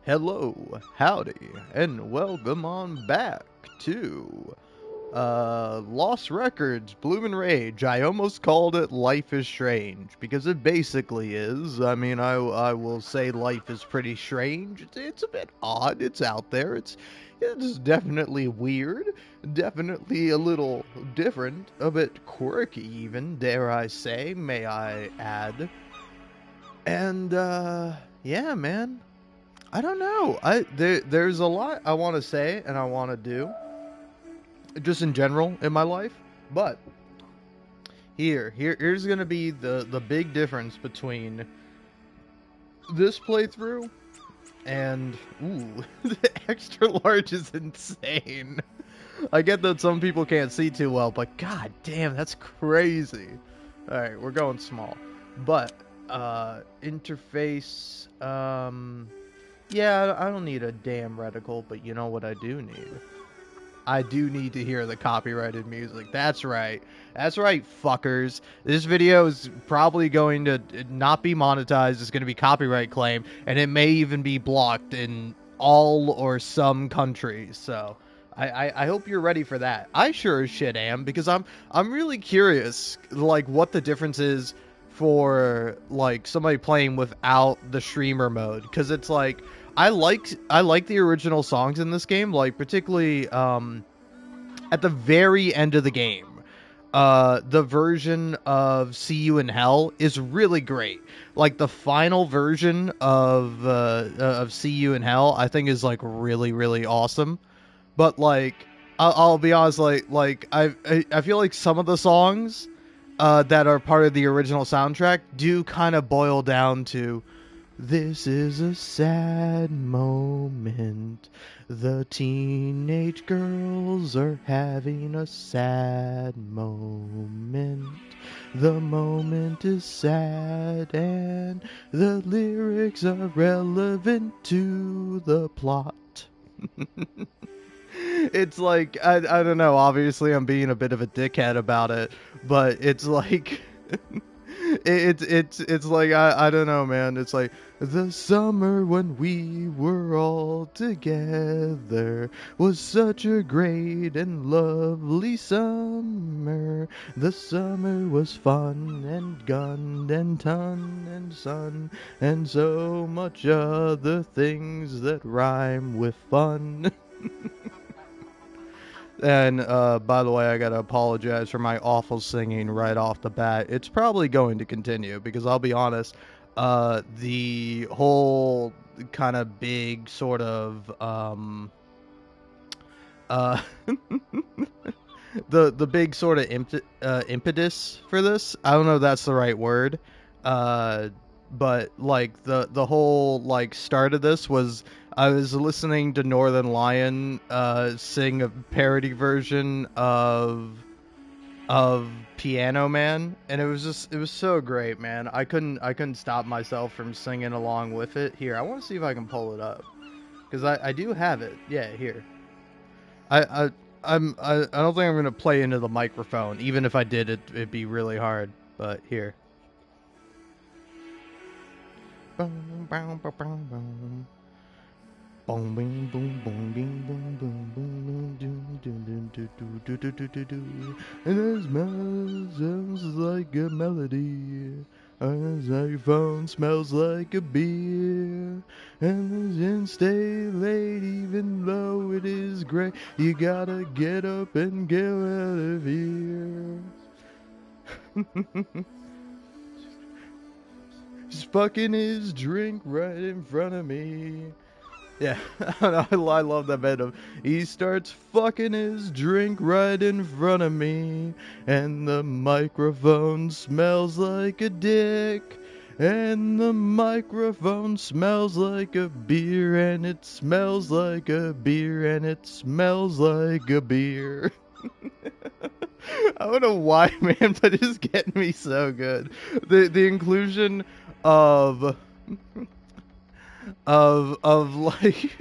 Hello, howdy, and welcome on back to Lost Records, Bloomin' Rage. I almost called it Life is Strange, because it basically is. I mean, I will say life is pretty strange. It's a bit odd, it's out there, it's definitely weird, definitely a little different, a bit quirky even, dare I say, may I add. And, yeah, man. I don't know. There's a lot I want to say and I want to do, just in general in my life. But here's gonna be the big difference between this playthrough and the extra large is insane. I get that some people can't see too well, but god damn, that's crazy. All right, we're going small, but interface. Yeah, I don't need a damn reticle, but you know what I do need? I do need to hear the copyrighted music. That's right. That's right, fuckers. This video is probably going to not be monetized. It's going to be copyright claim, and it may even be blocked in all or some countries. So I hope you're ready for that. I sure as shit am, because I'm really curious, like, what the difference is for, like, somebody playing without the streamer mode, because it's like I like the original songs in this game, like particularly at the very end of the game. The version of "See You in Hell" is really great. Like the final version of "See You in Hell," I think is like really awesome. But like, I'll be honest, I feel like some of the songs that are part of the original soundtrack do kind of boil down to, "This is a sad moment. The teenage girls are having a sad moment. The moment is sad and the lyrics are relevant to the plot." It's like, I don't know, obviously I'm being a bit of a dickhead about it, but it's like it's like, I don't know, man. It's like, "The summer when we were all together was such a great and lovely summer. The summer was fun and gun and ton and sun and so much other things that rhyme with fun." And by the way, I gotta apologize for my awful singing right off the bat. It's probably going to continue, because I'll be honest, the whole kind of big sort of uh, the big sort of impetus for this. I don't know if that's the right word. But like the whole like start of this was, I was listening to Northern Lion sing a parody version of Piano Man, and it was so great, man. I couldn't stop myself from singing along with it. Here, I want to see if I can pull it up, because I do have it. Yeah, here. I don't think I'm gonna play into the microphone. Even if I did, it'd be really hard. But here. Boom, boom, boom, boom, boom. Boom, boom, boom, boom, boom, boom, boom, boom, boom, doom, doom, doom, doom, doom, doom, doom, doom. And it smells like a melody. And the saxophone smells like a beer. And the gin stay late even though it is gray. You gotta get up and get out of here. He's fucking his drink right in front of me. Yeah, I love that bit of, "He starts fucking his drink right in front of me, and the microphone smells like a dick, and the microphone smells like a beer, and it smells like a beer, and it smells like a beer." I don't know why, man, but it's getting me so good. The inclusion of like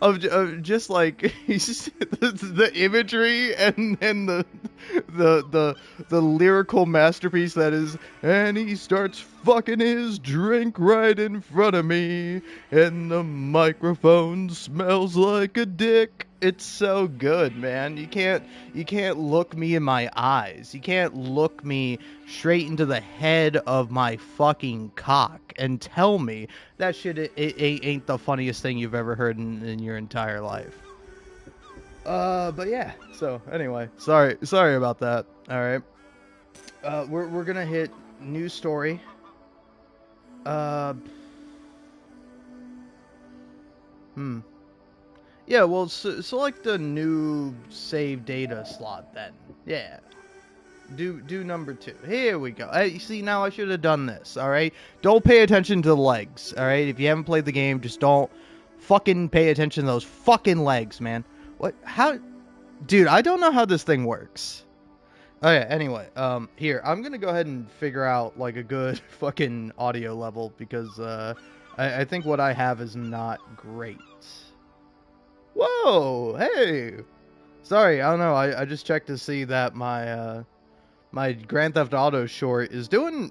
of just like the imagery and the the lyrical masterpiece that is, and he starts fucking his drink right in front of me, and the microphone smells like a dick. It's so good, man. You can't look me in my eyes. You can't look me straight into the head of my fucking cock and tell me that shit it ain't the funniest thing you've ever heard in your entire life. But yeah. So anyway, sorry about that. All right. We're gonna hit news story. Yeah. Well, select the new save data slot then. Yeah. Do number 2. Here we go. Hey, see, now I should have done this. All right. Don't pay attention to the legs. All right. If you haven't played the game, just don't fucking pay attention to those fucking legs, man. What? How? Dude, I don't know how this thing works. Oh yeah, anyway, here, I'm gonna go ahead and figure out, like, a good fucking audio level, because, I think what I have is not great. Whoa, hey! Sorry, I don't know, I just checked to see that my, my Grand Theft Auto short is doing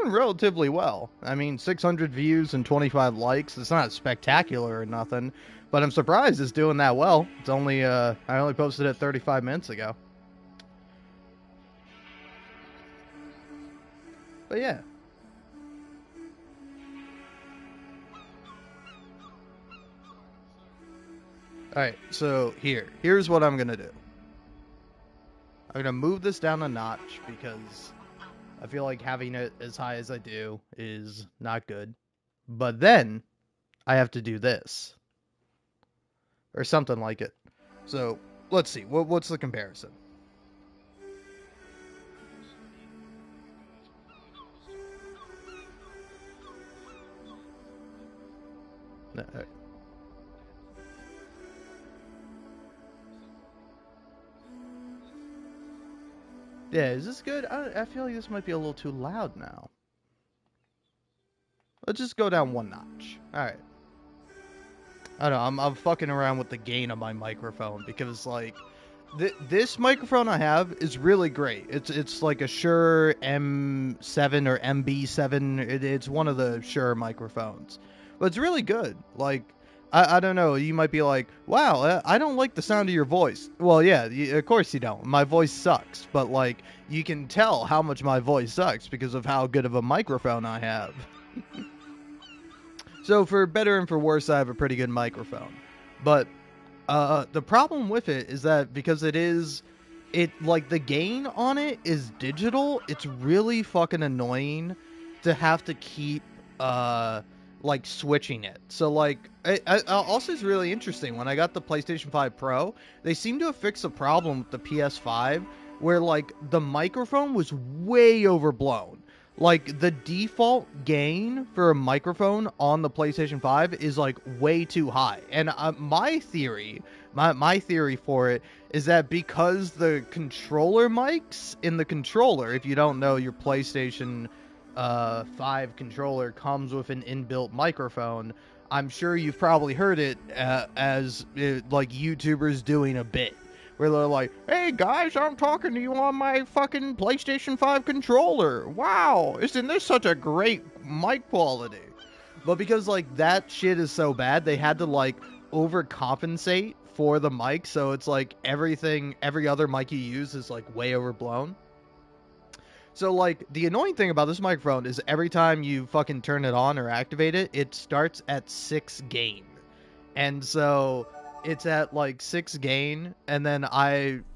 relatively well. I mean, 600 views and 25 likes, it's not spectacular or nothing, but I'm surprised it's doing that well. It's only, I only posted it 35 minutes ago. But yeah. Alright, so here's what I'm gonna do. I'm gonna move this down a notch because I feel like having it as high as I do is not good. But then I have to do this. Or something like it. So, let's see. What's the comparison? Yeah, is this good? I feel like this might be a little too loud now. Let's just go down one notch. Alright. I don't know, I'm fucking around with the gain of my microphone because, like, this microphone I have is really great. It's like a Shure M7 or MB7. It's one of the Shure microphones. But it's really good. Like, I don't know, you might be like, wow, I don't like the sound of your voice. Well, yeah, of course you don't. My voice sucks. But, like, you can tell how much my voice sucks because of how good of a microphone I have. So for better and for worse, I have a pretty good microphone. But the problem with it is that because like the gain on it is digital, it's really fucking annoying to have to keep like switching it. So like also it's really interesting. When I got the PlayStation 5 Pro, they seem to have fixed the problem with the PS5 where like the microphone was way overblown. Like, the default gain for a microphone on the PlayStation 5 is, like, way too high. And my theory for it is that because the controller mics in the controller, if you don't know, your PlayStation 5 controller comes with an inbuilt microphone. I'm sure you've probably heard it as, like, YouTubers doing a bit. Where they're like, hey guys, I'm talking to you on my fucking PlayStation 5 controller. Wow, isn't this such a great mic quality? But because, like, that shit is so bad, they had to, like, overcompensate for the mic. So it's like every other mic you use is, like, way overblown. So, like, the annoying thing about this microphone is every time you fucking turn it on or activate it, it starts at 6 gain. And so it's at like 6 gain, and then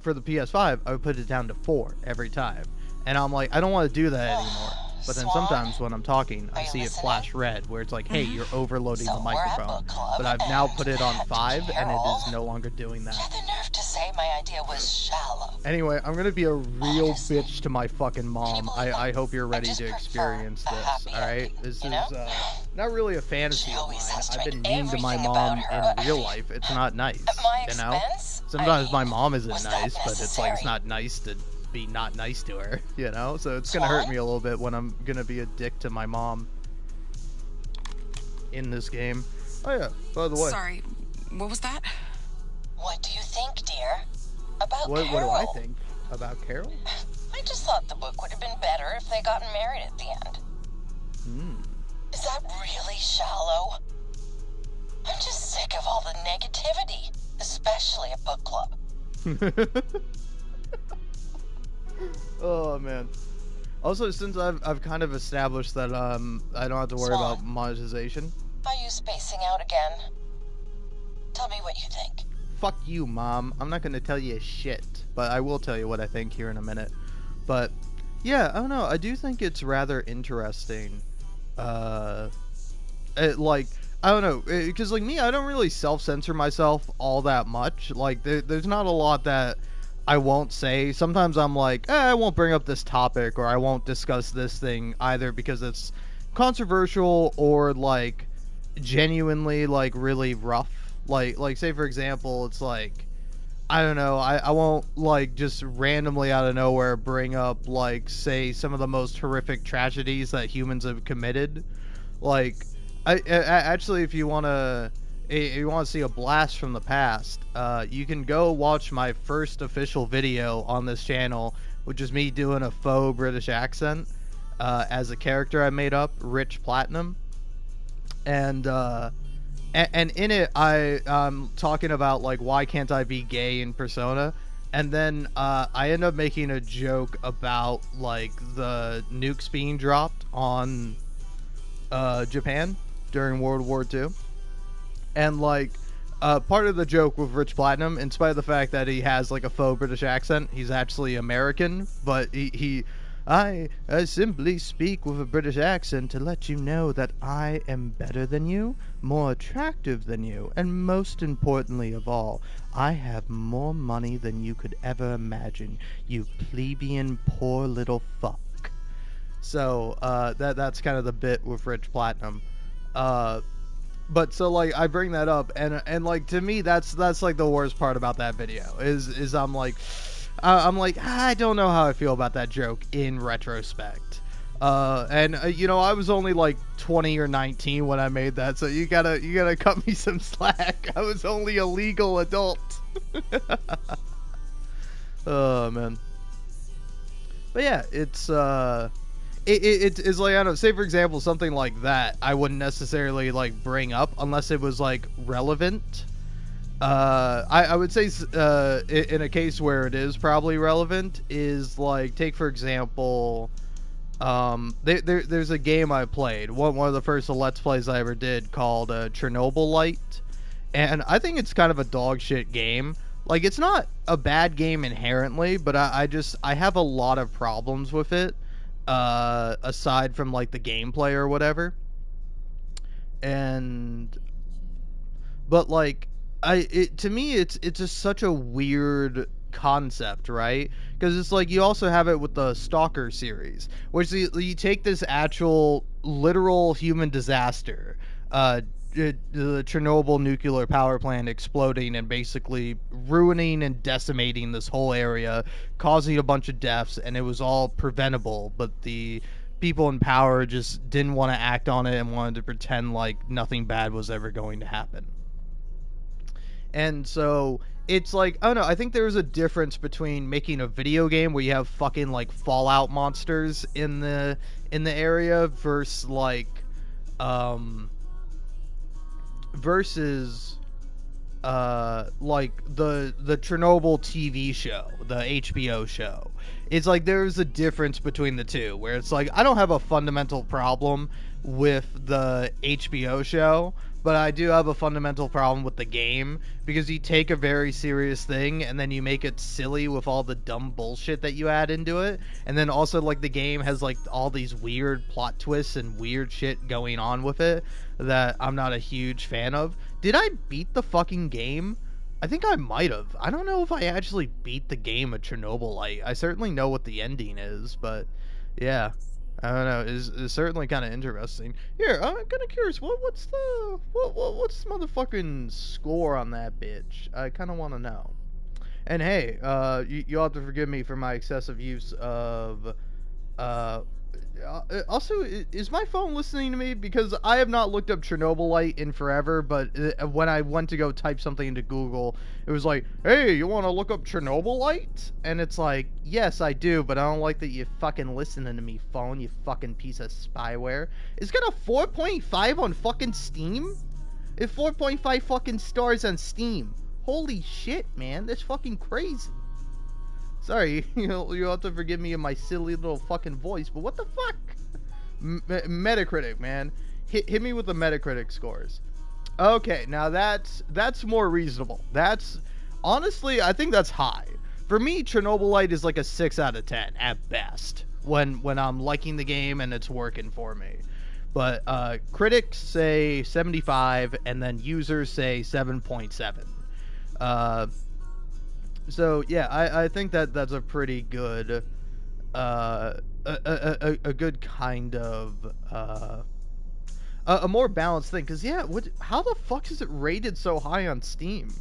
for the PS5, I would put it down to 4 every time. And I'm like, I don't want to do that anymore. But then sometimes when I'm talking, I see it flash red, where it's like, hey, you're overloading the microphone. But I've now put it on 5, and it is no longer doing that. The nerve to say my idea was shallow. Anyway, I'm gonna be a real bitch to my fucking mom. I hope you're ready to experience this, alright? This is not really a fantasy of mine. I've been mean to my mom in real life. It's not nice, you know? Sometimes my mom isn't nice, but it's like, it's not nice to be not nice to her, you know? So it's gonna hurt me a little bit when I'm gonna be a dick to my mom in this game. Oh yeah, by the way. Sorry, what was that? What do you think, dear? About what do I think? About Carol? I just thought the book would have been better if they gotten married at the end. Hmm. Is that really shallow? I'm just sick of all the negativity, especially at book club. Oh man. Also, since I've kind of established that I don't have to worry Swan. about monetization. Are you spacing out again? Tell me what you think. Fuck you, Mom. I'm not gonna tell you shit, but I will tell you what I think here in a minute. But yeah, I don't know. I do think it's rather interesting. Like, I don't know, because like me, I don't really self-censor myself all that much. Like, there's not a lot that I won't say. Sometimes I'm like, I won't bring up this topic, or I won't discuss this thing either because it's controversial or like genuinely like really rough. Like say for example, it's like, I don't know, I won't like just randomly out of nowhere bring up like say some of the most horrific tragedies that humans have committed. Like, actually, if you wanna see a blast from the past, you can go watch my first official video on this channel, which is me doing a faux British accent as a character I made up, Rich Platinum, and in it I'm talking about like why can't I be gay in Persona. And then I end up making a joke about like the nukes being dropped on Japan during World War II. And like part of the joke with Rich Platinum, in spite of the fact that he has like a faux British accent, he's actually American, but I simply speak with a British accent to let you know that I am better than you, more attractive than you, and most importantly of all, I have more money than you could ever imagine, you plebeian poor little fuck. So that's kind of the bit with Rich Platinum. But so like I bring that up, and like to me that's like the worst part about that video is I'm like I don't know how I feel about that joke in retrospect. You know, I was only like 20 or 19 when I made that, so you gotta cut me some slack. I was only a legal adult. Oh man. But yeah, it's it's like, I don't know, say for example something like that I wouldn't necessarily like bring up unless it was like relevant. I would say in a case where it is probably relevant is like, take for example, there's a game I played, one of the first Let's Plays I ever did, called Chernobyl Light, and I think it's kind of a dog shit game. Like, it's not a bad game inherently, but I have a lot of problems with it, aside from like the gameplay or whatever. And but like to me it's just such a weird concept, right? Because it's like you also have it with the Stalker series, which you take this actual literal human disaster, the Chernobyl nuclear power plant exploding and basically ruining and decimating this whole area, causing a bunch of deaths, and it was all preventable, but the people in power just didn't want to act on it and wanted to pretend like nothing bad was ever going to happen. And so it's like, I don't know, I think there's a difference between making a video game where you have fucking like Fallout monsters in the area versus like versus like the Chernobyl TV show, the HBO show. It's like there's a difference between the two, where it's like I don't have a fundamental problem with the HBO show, but I do have a fundamental problem with the game, because you take a very serious thing and then you make it silly with all the dumb bullshit that you add into it, and then also like the game has like all these weird plot twists and weird shit going on with it that I'm not a huge fan of. Did I beat the fucking game? I think I might have. I don't know if I actually beat the game of Chernobyl. I certainly know what the ending is, but yeah, I don't know. It's certainly kind of interesting. Here, I'm kind of curious. What's the what's the motherfucking score on that bitch? I kind of want to know. And hey, you'll have to forgive me for my excessive use of Also, is my phone listening to me? Because I have not looked up Chernobylite in forever, but when I went to go type something into Google, it was like, hey, you want to look up Chernobylite? And it's like, yes, I do, but I don't like that you fucking listening to me, phone, you fucking piece of spyware. It's got a 4.5 on fucking Steam? It's 4.5 fucking stars on Steam. Holy shit, man, that's fucking crazy. Sorry, you'll have to forgive me in my silly little fucking voice, but what the fuck? Metacritic, man. Hit me with the Metacritic scores. Okay, now that's more reasonable. That's honestly, I think that's high. For me, Chernobylite is like a 6 out of 10 at best when I'm liking the game and it's working for me. But critics say 75, and then users say 7.7. So yeah, I think that's a pretty good, a good kind of a more balanced thing. Cause yeah, how the fuck is it rated so high on Steam?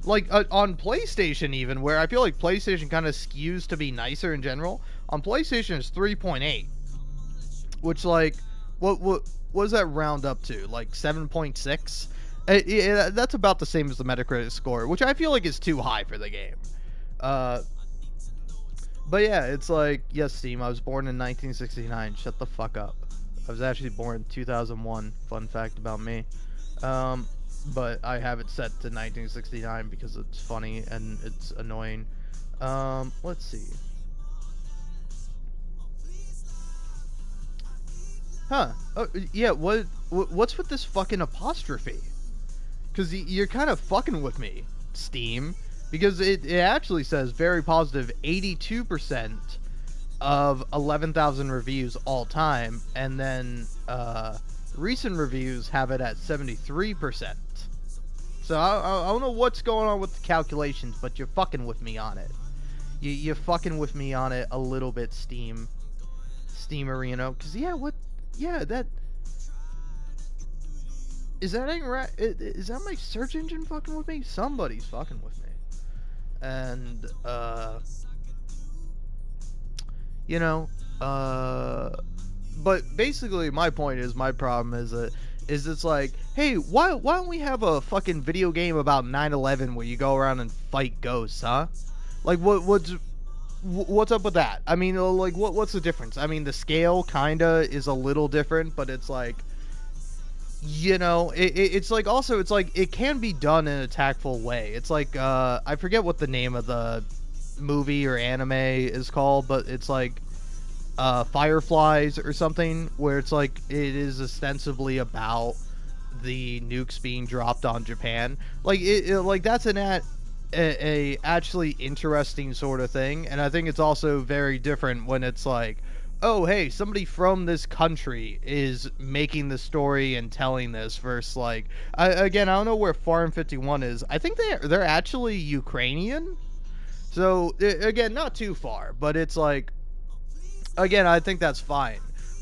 Like on PlayStation even, where I feel like PlayStation kind of skews to be nicer in general. On PlayStation it's 3.8, which like what does that round up to? Like 7.6? Yeah, that's about the same as the Metacritic score, which I feel like is too high for the game. But yeah, it's like, yes, Steam, I was born in 1969. Shut the fuck up. I was actually born in 2001. Fun fact about me. But I have it set to 1969 because it's funny and it's annoying. Let's see. Huh. Oh, yeah, what's with this fucking apostrophe? Because you're kind of fucking with me, Steam. Because it actually says very positive 82% of 11,000 reviews all time. And then recent reviews have it at 73%. So I don't know what's going on with the calculations, but you're fucking with me on it. You're fucking with me on it a little bit, Steam Arena. Because, yeah, that... Is that ain't right? Is that my search engine fucking with me? Somebody's fucking with me. And, but basically my point is, my problem is it's like, hey, why don't we have a fucking video game about 9/11 where you go around and fight ghosts, huh? Like, what's up with that? I mean, like, what's the difference? I mean, the scale kinda is a little different, but it's like, it's like, also, it's like, it can be done in a tactful way. It's like, I forget what the name of the movie or anime is called, but it's like, Fireflies or something, where it's like, it is ostensibly about the nukes being dropped on Japan. Like, like, that's a actually interesting sort of thing, and I think it's also very different when it's like, oh, hey, somebody from this country is making the story and telling this, versus like, I don't know where Farm 51 is. I think they're actually Ukrainian. So again, not too far, but it's like, again, I think that's fine.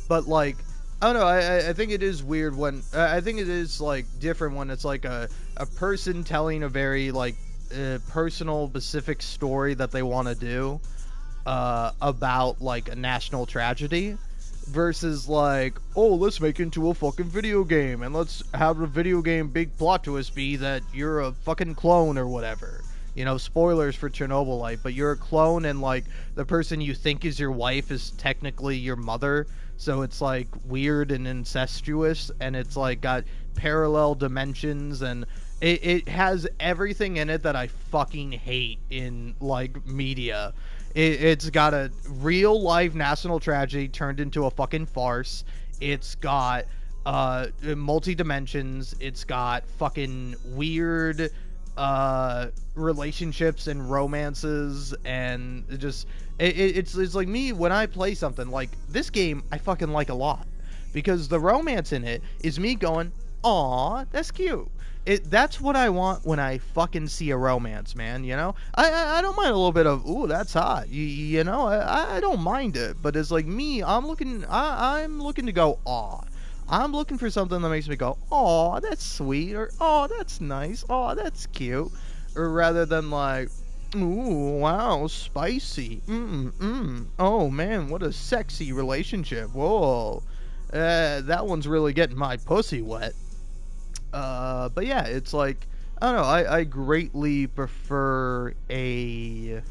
But like, I don't know, I think it is weird when I think it is like different when it's like a person telling a very like personal, specific story that they want to do. About like a national tragedy, versus like, oh, let's make it into a fucking video game and let's have a video game big plot twist be that you're a fucking clone or whatever. Spoilers for Chernobylite, but you're a clone and like the person you think is your wife is technically your mother, so it's like weird and incestuous, and it's like got parallel dimensions, and it has everything in it that I fucking hate in like media. It's got a real life national tragedy turned into a fucking farce. It's got multi dimensions. It's got fucking weird relationships and romances, and it's like me when I play something like this game. I fucking like a lot because the romance in it is me going, aw, that's cute. That's what I want when I fucking see a romance, man, I don't mind a little bit of, ooh, that's hot, I don't mind it, but it's like me, I'm looking to go, aw. I'm looking for something that makes me go, aw, that's sweet, or aw, that's nice, aw, that's cute, or rather than like, Ooh, wow, spicy. Oh man, what a sexy relationship. Whoa. That one's really getting my pussy wet. But yeah, it's like, I don't know, I greatly prefer a.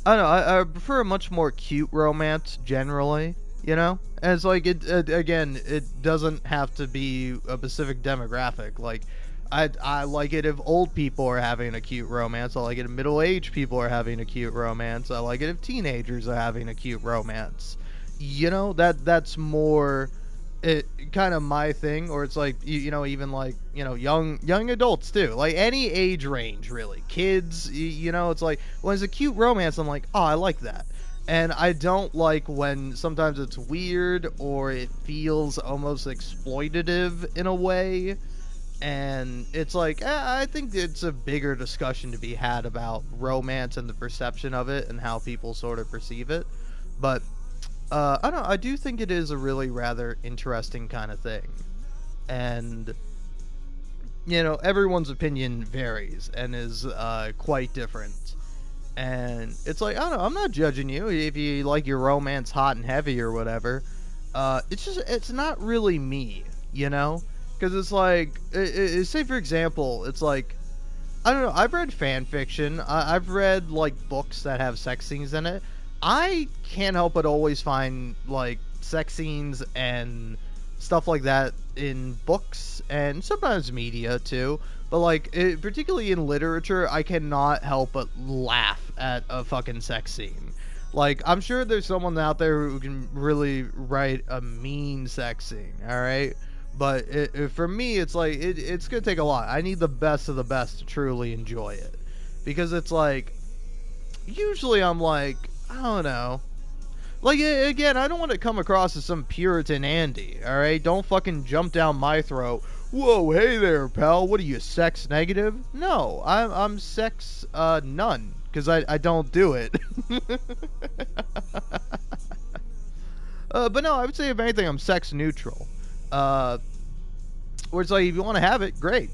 I don't know, I prefer a much more cute romance generally, you know? As like, again, it doesn't have to be a specific demographic. Like, I like it if old people are having a cute romance. I like it if middle-aged people are having a cute romance. I like it if teenagers are having a cute romance. You know, that's more it kind of my thing. Or it's like, you know, even like, you know, young adults too, like any age range really, kids, you know, it's like when it's a cute romance, I'm like, oh, I like that. And I don't like when sometimes it's weird or it feels almost exploitative in a way. And it's like, I think it's a bigger discussion to be had about romance and the perception of it and how people sort of perceive it. But I don't know, I do think it is a really rather interesting kind of thing. And, you know, everyone's opinion varies and is quite different. And it's like, I don't know, I'm not judging you if you like your romance hot and heavy or whatever. It's just, it's not really me, you know? Because it's like, say for example, it's like, I don't know, I've read fan fiction, I've read like books that have sex scenes in it. I can't help but always find like sex scenes and stuff like that in books and sometimes media too. But like, particularly in literature, I cannot help but laugh at a fucking sex scene. Like, I'm sure there's someone out there who can really write a mean sex scene, alright? But for me, it's like, it's going to take a lot. I need the best of the best to truly enjoy it. Because it's like, usually I'm like, I don't know. Like, again, I don't want to come across as some Puritan Andy, alright? Don't fucking jump down my throat. Whoa, hey there, pal. What are you, sex negative? No, I'm sex none. Because I don't do it. But no, I would say if anything, I'm sex neutral. Where it's like, if you want to have it, great.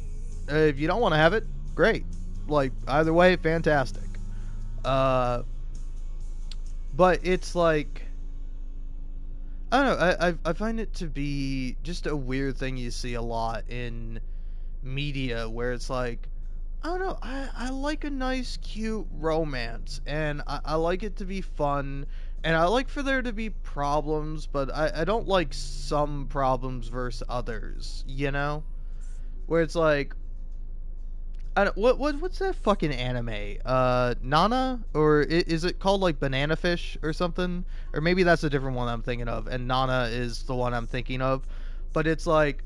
If you don't want to have it, great. Like, either way, fantastic. But it's like, I don't know, I find it to be just a weird thing you see a lot in media where it's like, I don't know, I like a nice, cute romance, and I like it to be fun, and I like for there to be problems, but I don't like some problems versus others, you know? Where it's like, I don't, what's that fucking anime? Nana? Or is it called like Banana Fish or something? Or maybe that's a different one I'm thinking of, and Nana is the one I'm thinking of. But it's like,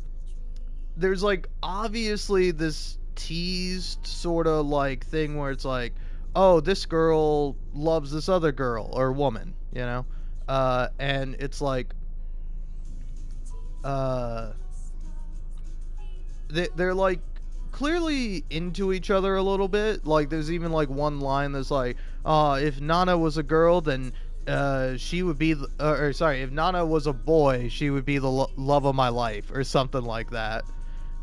there's like obviously this teased sort of like thing where it's like, oh, this girl loves this other girl or woman, you know? And it's like, uh, they're like clearly into each other a little bit. Like, there's even like one line that's like, if Nana was a girl, then she would be or sorry, if Nana was a boy, she would be the love of my life or something like that.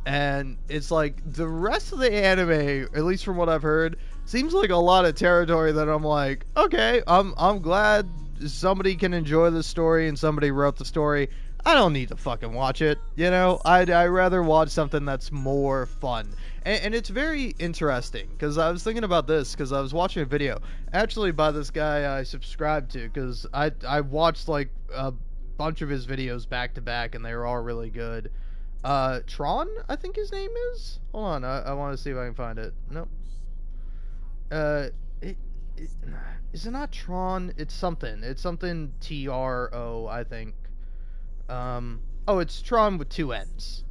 And it's like the rest of the anime, at least from what I've heard, seems like a lot of territory that I'm like, okay, I'm glad somebody can enjoy the story and somebody wrote the story. I don't need to fucking watch it, you know? I'd rather watch something that's more fun. And it's very interesting, because I was thinking about this, because I was watching a video, actually by this guy I subscribed to, because I watched like a bunch of his videos back to back, and they were all really good. Tron, I think his name is? Hold on, I want to see if I can find it. Nope. It, is it not Tron? It's something. It's something TRO, I think. Oh, it's Tron with two N's.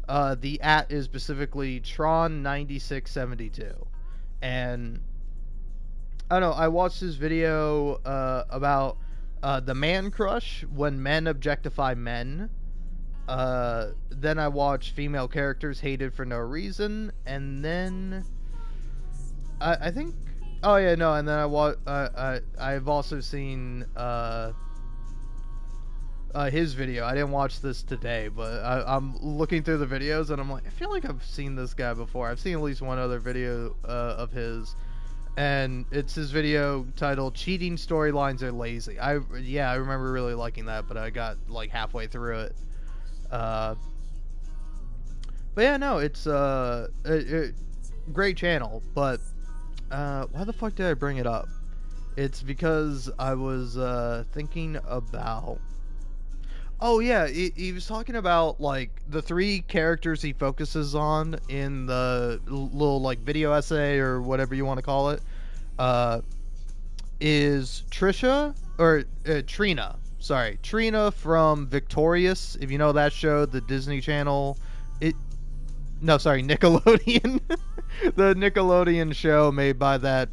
The @ is specifically Tron9672. And, I don't know, I watched this video, about, the man crush when men objectify men. Then I watched female characters hated for no reason, and then I think, oh yeah, no, and then I've also seen his video. I didn't watch this today, but I'm looking through the videos and I'm like, I feel like I've seen this guy before. I've seen at least one other video of his. and it's his video titled "Cheating Storylines Are Lazy." I remember really liking that, but I got like halfway through it. Uh, but yeah, no, it's great channel. But why the fuck did I bring it up? It's because I was thinking about. Oh yeah, he was talking about like the three characters he focuses on in the little like video essay or whatever you want to call it. Uh, is Trisha or Trina? Sorry, Trina from Victorious. If you know that show, the Disney Channel. It no, sorry, Nickelodeon. The Nickelodeon show made by that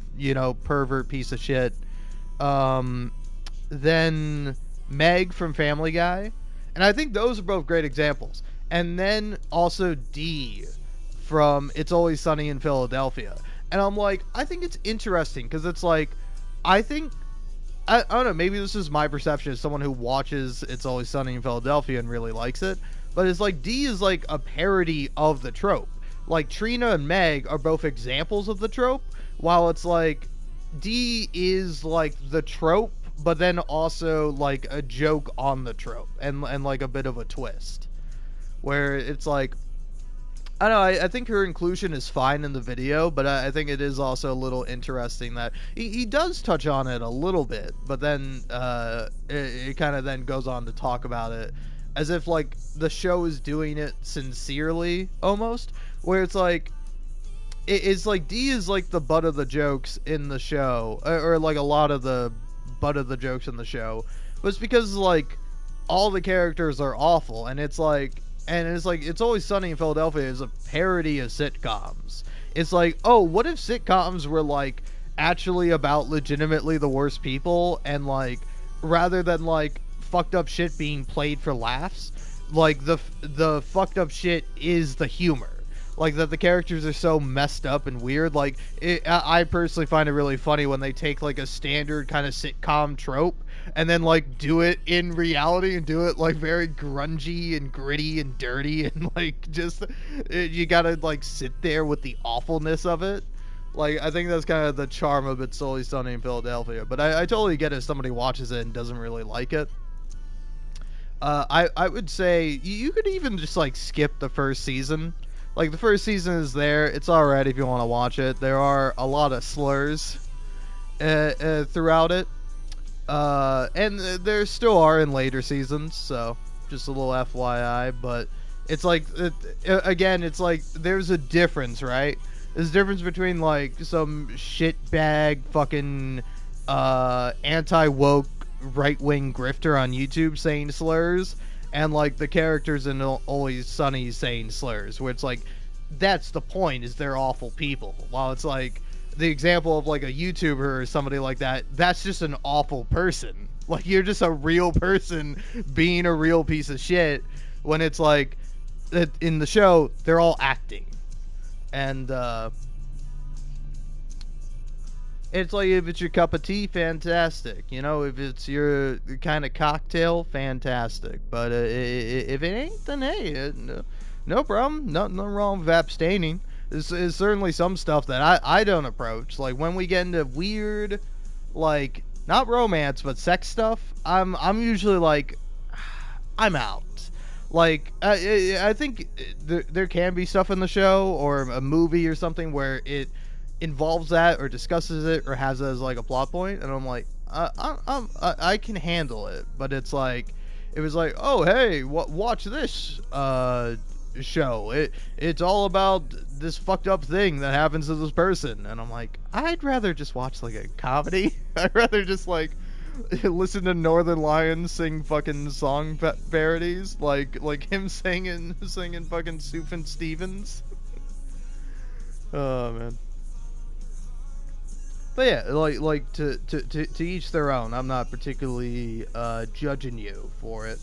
pervert piece of shit. Then Meg from Family Guy, and I think those are both great examples. And then also Dee from It's Always Sunny in Philadelphia. And I'm like, I think it's interesting because it's like, I think, I don't know, maybe this is my perception as someone who watches It's Always Sunny in Philadelphia and really likes it, but it's like Dee is like a parody of the trope. Like Trina and Meg are both examples of the trope, while it's like Dee is like the trope, but then also like a joke on the trope and like a bit of a twist, where it's like, I don't know, I think her inclusion is fine in the video, but I think it is also a little interesting that he does touch on it a little bit, but then it kind of then goes on to talk about it as if like the show is doing it sincerely almost, where it's like it's like Dee is like the butt of the jokes in the show, or like a lot of the butt of the jokes in the show, but it's because like all the characters are awful, and it's like It's Always Sunny in Philadelphia is a parody of sitcoms. It's like, oh, what if sitcoms were like actually about legitimately the worst people, and like rather than like fucked up shit being played for laughs, like the fucked up shit is the humor. Like that the characters are so messed up and weird. Like I personally find it really funny when they take like a standard kind of sitcom trope and then like do it in reality and do it like very grungy and gritty and dirty and like just you gotta like sit there with the awfulness of it. Like I think that's kind of the charm of It's Always Sunny in Philadelphia. But I totally get it if somebody watches it and doesn't really like it. I would say you could even just like skip the first season. Like, the first season is there. It's alright if you want to watch it. There are a lot of slurs throughout it. And there still are in later seasons, so just a little FYI. But it's like, again, it's like, there's a difference, right? There's a difference between, like, some shitbag fucking anti-woke right-wing grifter on YouTube saying slurs, and like the characters in Always Sunny saying slurs, where it's like, that's the point, is they're awful people. While it's like, the example of like a YouTuber or somebody like that, that's just an awful person. Like, you're just a real person being a real piece of shit, when it's like, in the show, they're all acting. And, it's like, if it's your cup of tea, fantastic. You know, if it's your kind of cocktail, fantastic. But if it ain't, then hey, no problem. Nothing wrong with abstaining. There's certainly some stuff that I don't approach. Like, when we get into weird, like, not romance, but sex stuff, I'm usually like, I'm out. Like, I think there can be stuff in the show or a movie or something where it involves that or discusses it or has it as like a plot point, and I'm like, I can handle it. But it's like, it was like, oh hey, watch this show. It's all about this fucked up thing that happens to this person, and I'm like, I'd rather just watch like a comedy. I'd rather just like listen to Northern Lions sing fucking song parodies, like him singing fucking Sufjan Stevens. Oh man. But yeah, like to each their own. I'm not particularly judging you for it,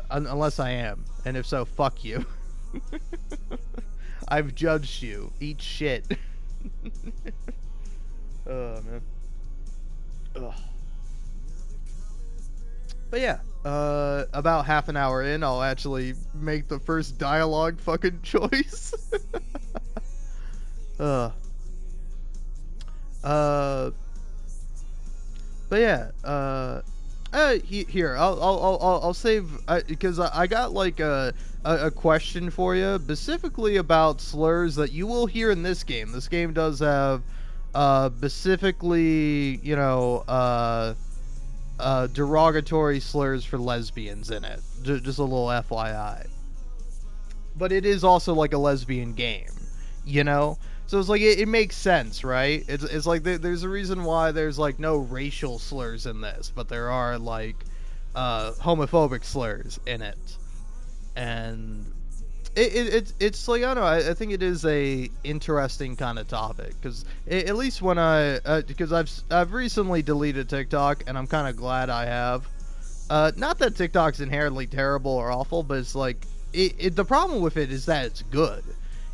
unless I am, and if so, fuck you. I've judged you. Eat shit. Oh man. Ugh. But yeah, about half an hour in, I'll actually make the first dialogue fucking choice. Uh, but yeah. Here, I'll save because I got like a question for you specifically about slurs that you will hear in this game. This game does have specifically, derogatory slurs for lesbians in it. Just a little FYI. But it is also like a lesbian game, you know? So it's like it makes sense, right? It's like there's a reason why there's like no racial slurs in this, but there are like homophobic slurs in it, and it's like I don't know. I think it is a interesting kind of topic because at least when because I've recently deleted TikTok and I'm kind of glad I have. Not that TikTok's inherently terrible or awful, but it's like the problem with it is that it's good.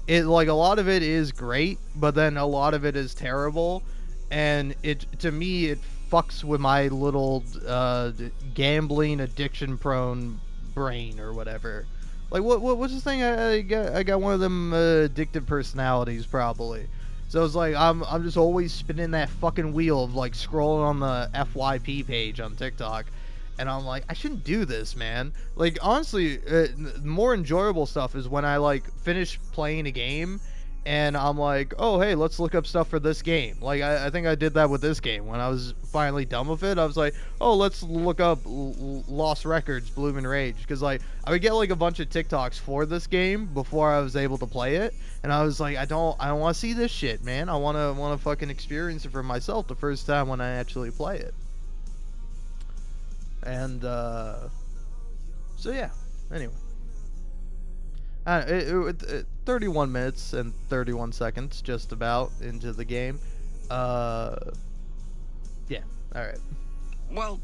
It like a lot of it is great, but then a lot of it is terrible, and it to me it fucks with my little gambling addiction prone brain or whatever. Like what's the thing? I got one of them addictive personalities probably. So it's like I'm just always spinning that fucking wheel of like scrolling on the FYP page on TikTok, and I'm like, I shouldn't do this, man. Like honestly, more enjoyable stuff is when I like finish playing a game, and I'm like, oh hey, let's look up stuff for this game. Like I think I did that with this game when I was finally done with it. I was like, oh let's look up Lost Records, Bloom Rage, because like I would get like a bunch of TikToks for this game before I was able to play it, and I was like, I don't want to see this shit, man. I want to fucking experience it for myself the first time when I actually play it. And so yeah. Anyway, 31 minutes and 31 seconds, just about into the game. Yeah. All right. Well,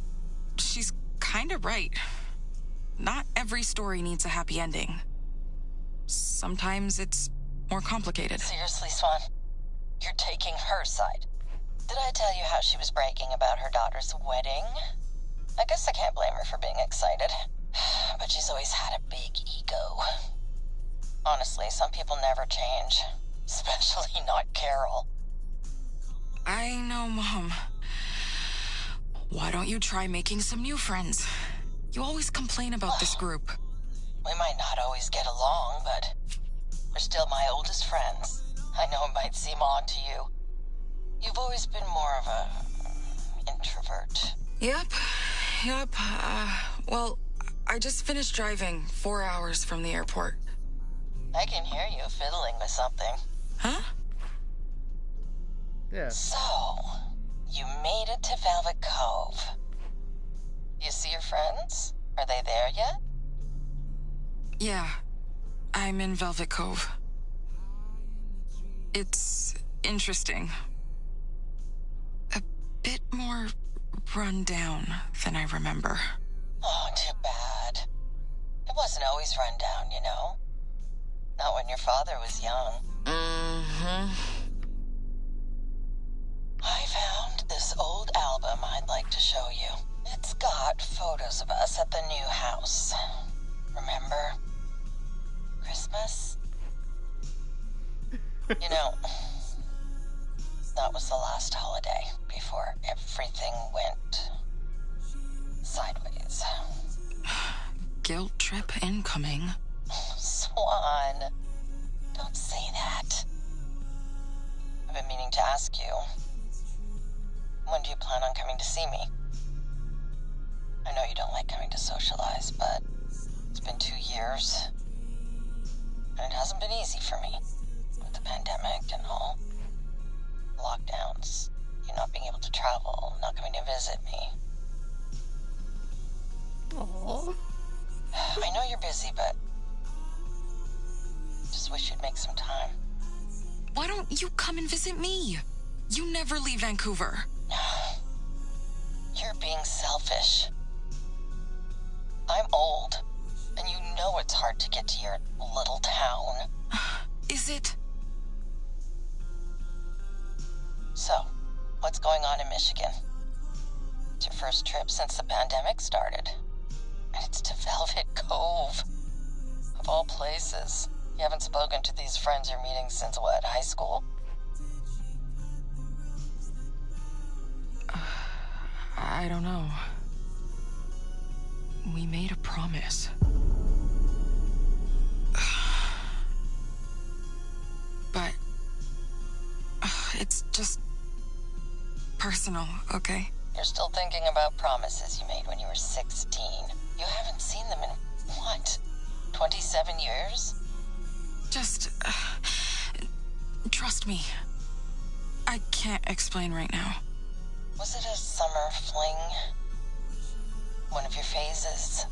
she's kind of right. Not every story needs a happy ending. Sometimes it's more complicated. Seriously, Swan? You're taking her side. Did I tell you how she was bragging about her daughter's wedding? I guess I can't blame her for being excited. But she's always had a big ego. Honestly, some people never change. Especially not Carol. I know, Mom. Why don't you try making some new friends? You always complain about this group. We might not always get along, but we're still my oldest friends. I know it might seem odd to you. You've always been more of a introvert. Yep. Well, I just finished driving 4 hours from the airport. I can hear you fiddling with something. Huh? Yeah. So, you made it to Velvet Cove. You see your friends? Are they there yet? Yeah. I'm in Velvet Cove. It's interesting. A bit more run down than I remember. Oh, too bad. It wasn't always run down, you know? Not when your father was young. Mm-hmm. I found this old album I'd like to show you. It's got photos of us at the new house. Remember? Christmas? You know, that was the last holiday before everything went sideways. Guilt trip incoming. Swan, don't say that. I've been meaning to ask you, when do you plan on coming to see me? I know you don't like coming to socialize, but it's been 2 years, and it hasn't been easy for me, with the pandemic and all. Lockdowns, you not being able to travel, not coming to visit me. Aww. I know you're busy, but just wish you'd make some time. Why don't you come and visit me? You never leave Vancouver. You're being selfish. I'm old, and you know it's hard to get to your little town. Is it? So, what's going on in Michigan? It's your first trip since the pandemic started. And it's to Velvet Cove. Of all places. You haven't spoken to these friends you're meeting since what, high school? I don't know. We made a promise. But it's just personal, okay? You're still thinking about promises you made when you were 16. You haven't seen them in, what, 27 years? Just trust me. I can't explain right now. Was it a summer fling? One of your phases?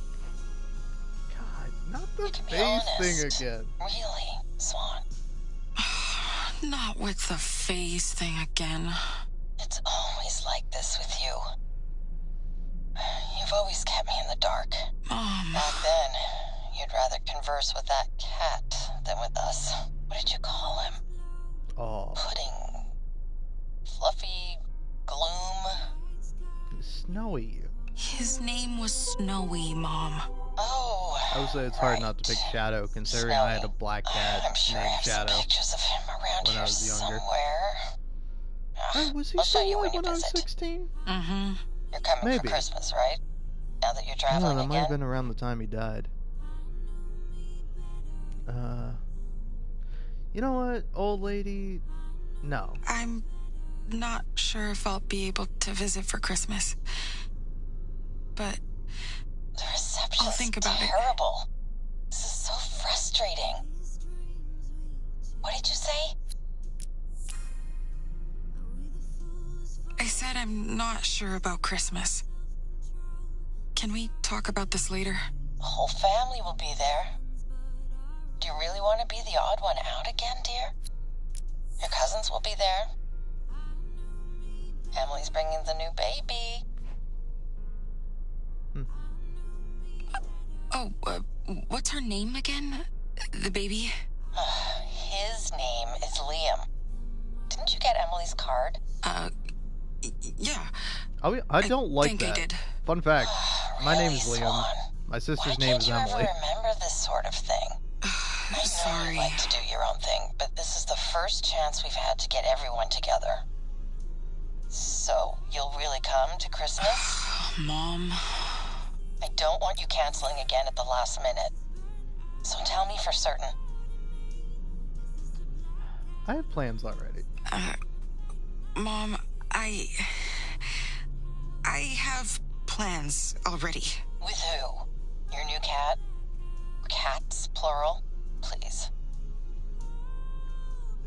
God, not the You can be face thing honest. again. Really, Swan? Not with the face thing again. It's always like this with you. You've always kept me in the dark. Mom. Back then, you'd rather converse with that cat than with us. What did you call him? Oh, Pudding. Fluffy. Gloom. Snowy. His name was Snowy, Mom. Oh. I would say it's hard not to pick Shadow, considering I had a black cat I'm sure I named have some Shadow pictures of him around when I here was younger. somewhere. Oh, was he I'll show still you alive when you when I was visit. 16? Mm-hmm. You're coming Maybe. for Christmas, right? Now that you're No, traveling that might have again? been around the time he died. You know what, old lady? No. I'm not sure if I'll be able to visit for Christmas. But The reception I'll is think about it. terrible. This is so frustrating. What did you say? I said I'm not sure about Christmas. Can we talk about this later? The whole family will be there. Do you really want to be the odd one out again, dear? Your cousins will be there. Emily's bringing the new baby. Oh, what's her name again? The baby? His name is Liam. Didn't you get Emily's card? Yeah. I don't like think that. I did. Fun fact, my Really, name's Liam. Swan? My sister's Why name can't is you Emily. ever remember this sort of thing? I know Sorry. you like to do your own thing, but this is the first chance we've had to get everyone together. So, you'll really come to Christmas? Mom. I don't want you canceling again at the last minute. So tell me for certain. I have plans already. Mom, I have plans already. With who? Your new cat? Cats, plural? Please.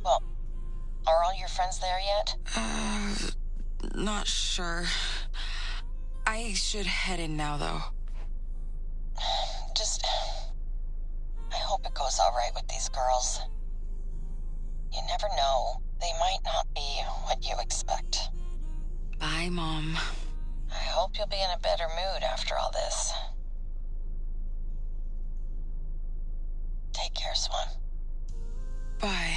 Well, are all your friends there yet? Not sure. I should head in now, though. Just... I hope it goes all right with these girls. You never know. They might not be what you expect. Bye, Mom. I hope you'll be in a better mood after all this. Take care, Swan. Bye.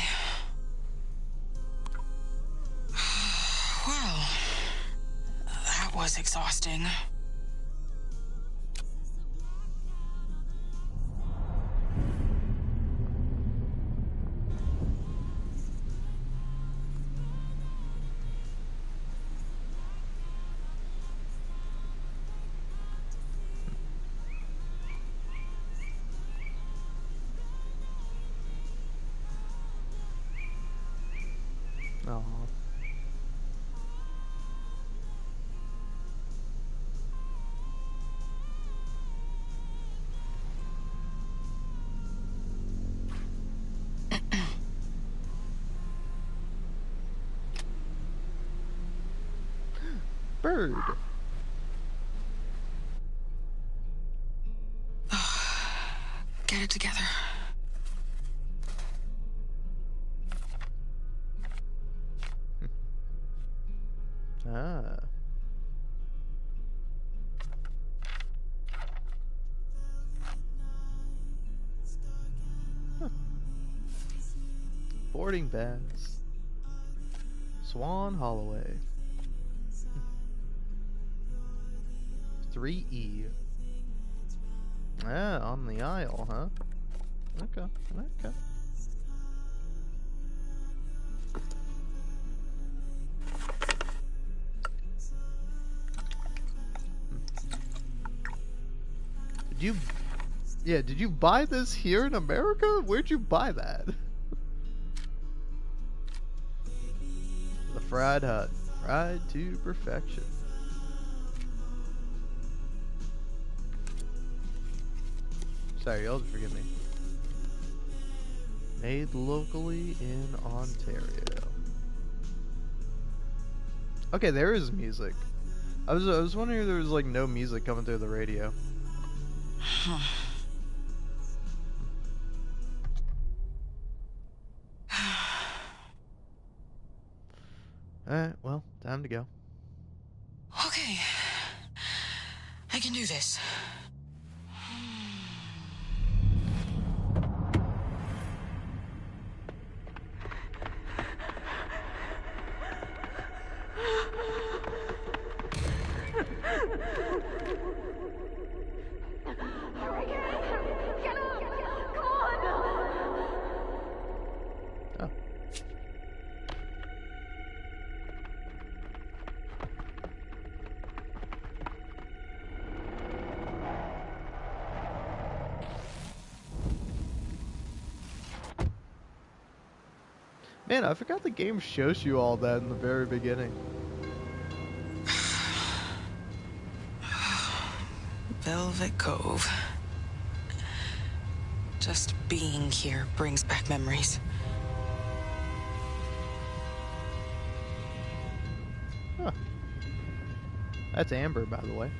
Well, that was exhausting. Aw. Bird. Get it together. Ah. Huh. Boarding pass. Swan Holloway. 3E. Ah, on the aisle, huh? Okay, okay. you, yeah, did you buy this here in America? Where'd you buy that? The Fried Hut, fried to perfection. Sorry, y'all forgive me. Made locally in Ontario. Okay, there is music. I was wondering if there was like no music coming through the radio. Alright, well, time to go. Okay. I can do this. Oh. Man, I forgot the game shows you all that in the very beginning. Velvet Cove. Just being here brings back memories. Huh. That's Amber, by the way.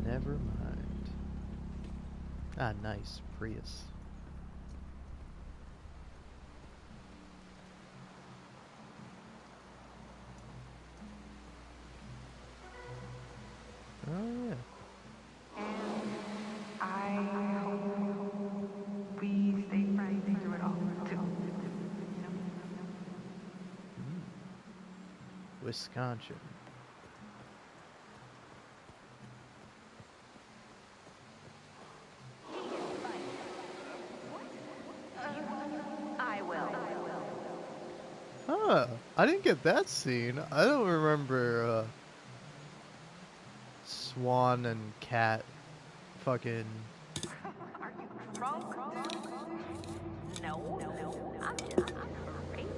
Never mind. Ah, nice. Prius. Oh, yeah. I hope we stay friends through it all, too. Wisconsin. I will. Huh. I didn't get that scene. I don't remember Swan and Cat fucking... Are you drunk? No, I'm just crazy.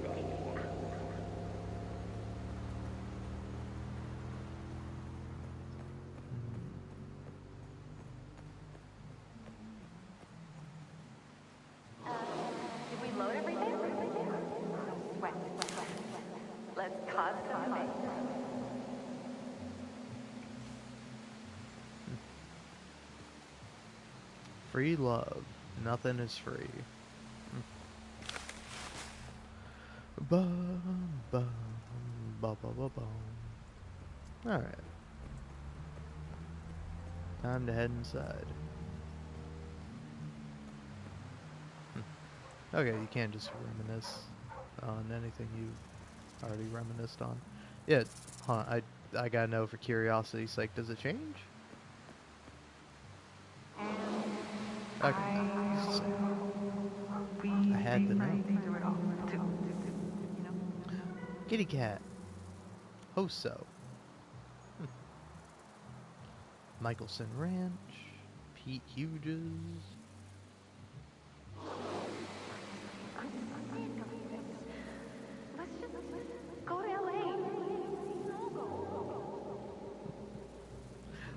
Did we load everything? Sweat. Let's cause some noise. Free love. Nothing is free. Bum, bum, bum, bum, bum, bum. Alright. Time to head inside. Okay, you can't just reminisce on anything you've already reminisced on. Yeah, huh, I gotta know for curiosity's sake, does it change? Okay. I had to know. Kitty cat. Hoso. Michelson Ranch. Pete Hughes. Let's just go to LA.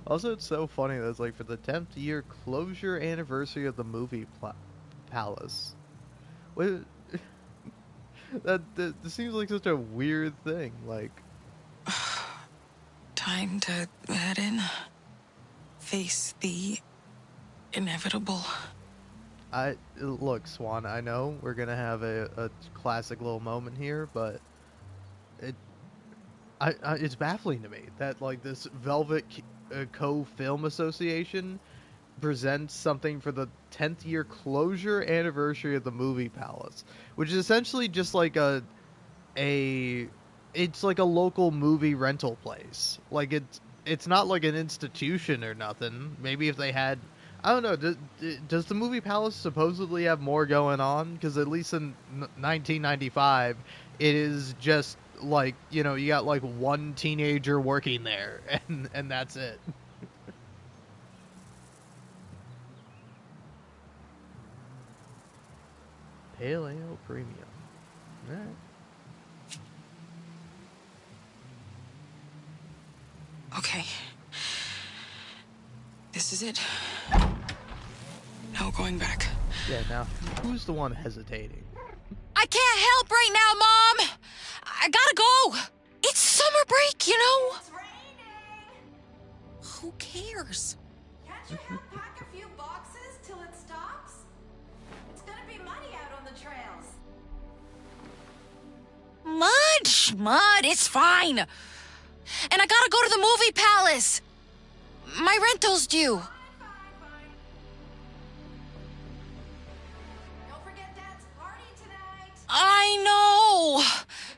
Also, it's so funny that it's like for the 10th year closure anniversary of the movie Palace. What? that seems like such a weird thing. Like, Time to head in. Face the inevitable. Look, Swan. I know we're gonna have a classic little moment here, but it's baffling to me that like this Velvet Cove Film Association presents something for the 10th year closure anniversary of the movie palace, which is essentially just like a it's like a local movie rental place. Like it's not like an institution or nothing. Maybe if they had, I don't know. Does the movie palace supposedly have more going on? Because at least in 1995, it is just like, you know, you got like one teenager working there, and that's it. Pale ale premium. All right. Okay. This is it. No going back. Yeah. Now, who's the one hesitating? I can't help right now, Mom! I gotta go! It's summer break, you know? It's raining. Who cares? Can't you pack a few boxes till it stops? It's gonna be muddy out on the trails. Mud, it's fine. And I gotta go to the movie palace. My rental's due. Fine. Don't forget Dad's party tonight. I know. You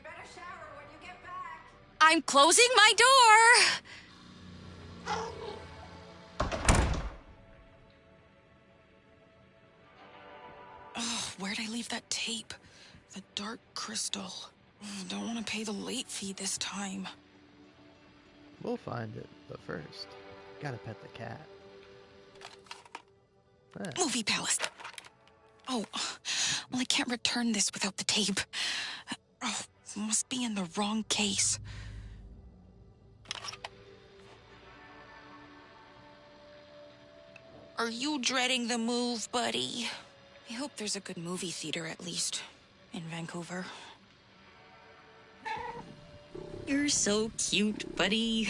better shower when you get back. I'm closing my door. Oh, where'd I leave that tape? The dark crystal. Don't want to pay the late fee this time. We'll find it, but first, gotta pet the cat. Ah, Movie palace. Oh, well, I can't return this without the tape. Oh, must be in the wrong case. Are you dreading the move, buddy? I hope there's a good movie theater at least in Vancouver. You're so cute, buddy.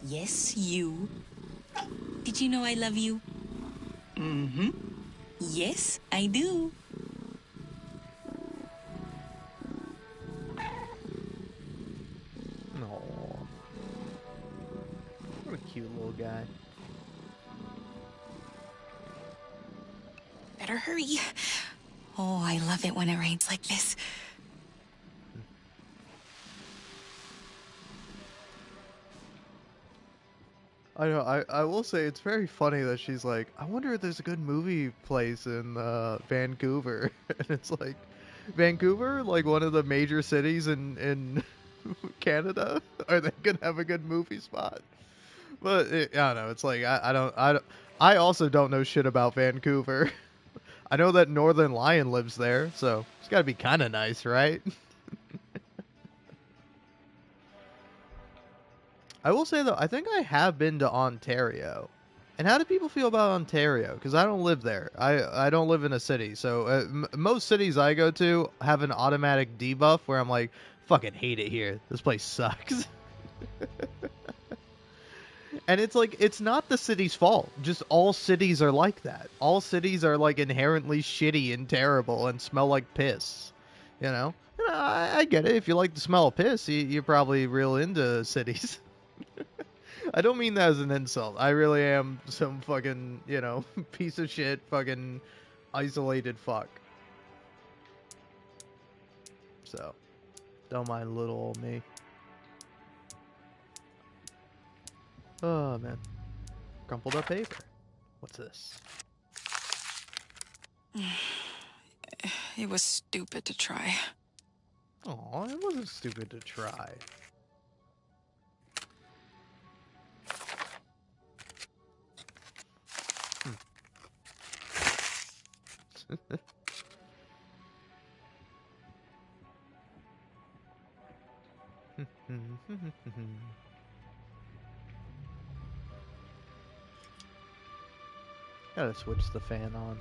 Yes, you. Did you know I love you? Mm-hmm. Yes, I do. aw. What a cute little guy. Better hurry. Oh, I love it when it rains like this. I know. I will say it's very funny that she's like, I wonder if there's a good movie place in Vancouver, and it's like, Vancouver, like one of the major cities in Canada. Are they gonna have a good movie spot? But I don't know. It's like I also don't know shit about Vancouver. I know that Northern Lion lives there, so it's got to be kind of nice, right? I will say though, I think I have been to Ontario. And how do people feel about Ontario? Because I don't live there. I don't live in a city. So most cities I go to have an automatic debuff where I'm like, fucking hate it here. This place sucks. And it's like, it's not the city's fault. Just all cities are like that. All cities are like inherently shitty and terrible and smell like piss. You know? And I get it. If you like the smell of piss, you're probably real into cities. I don't mean that as an insult. I really am some fucking, you know, piece of shit, fucking isolated fuck. So, don't mind little old me. Oh, man. Crumpled up paper. What's this? It was stupid to try. Aw, it wasn't stupid to try. Gotta switch the fan on.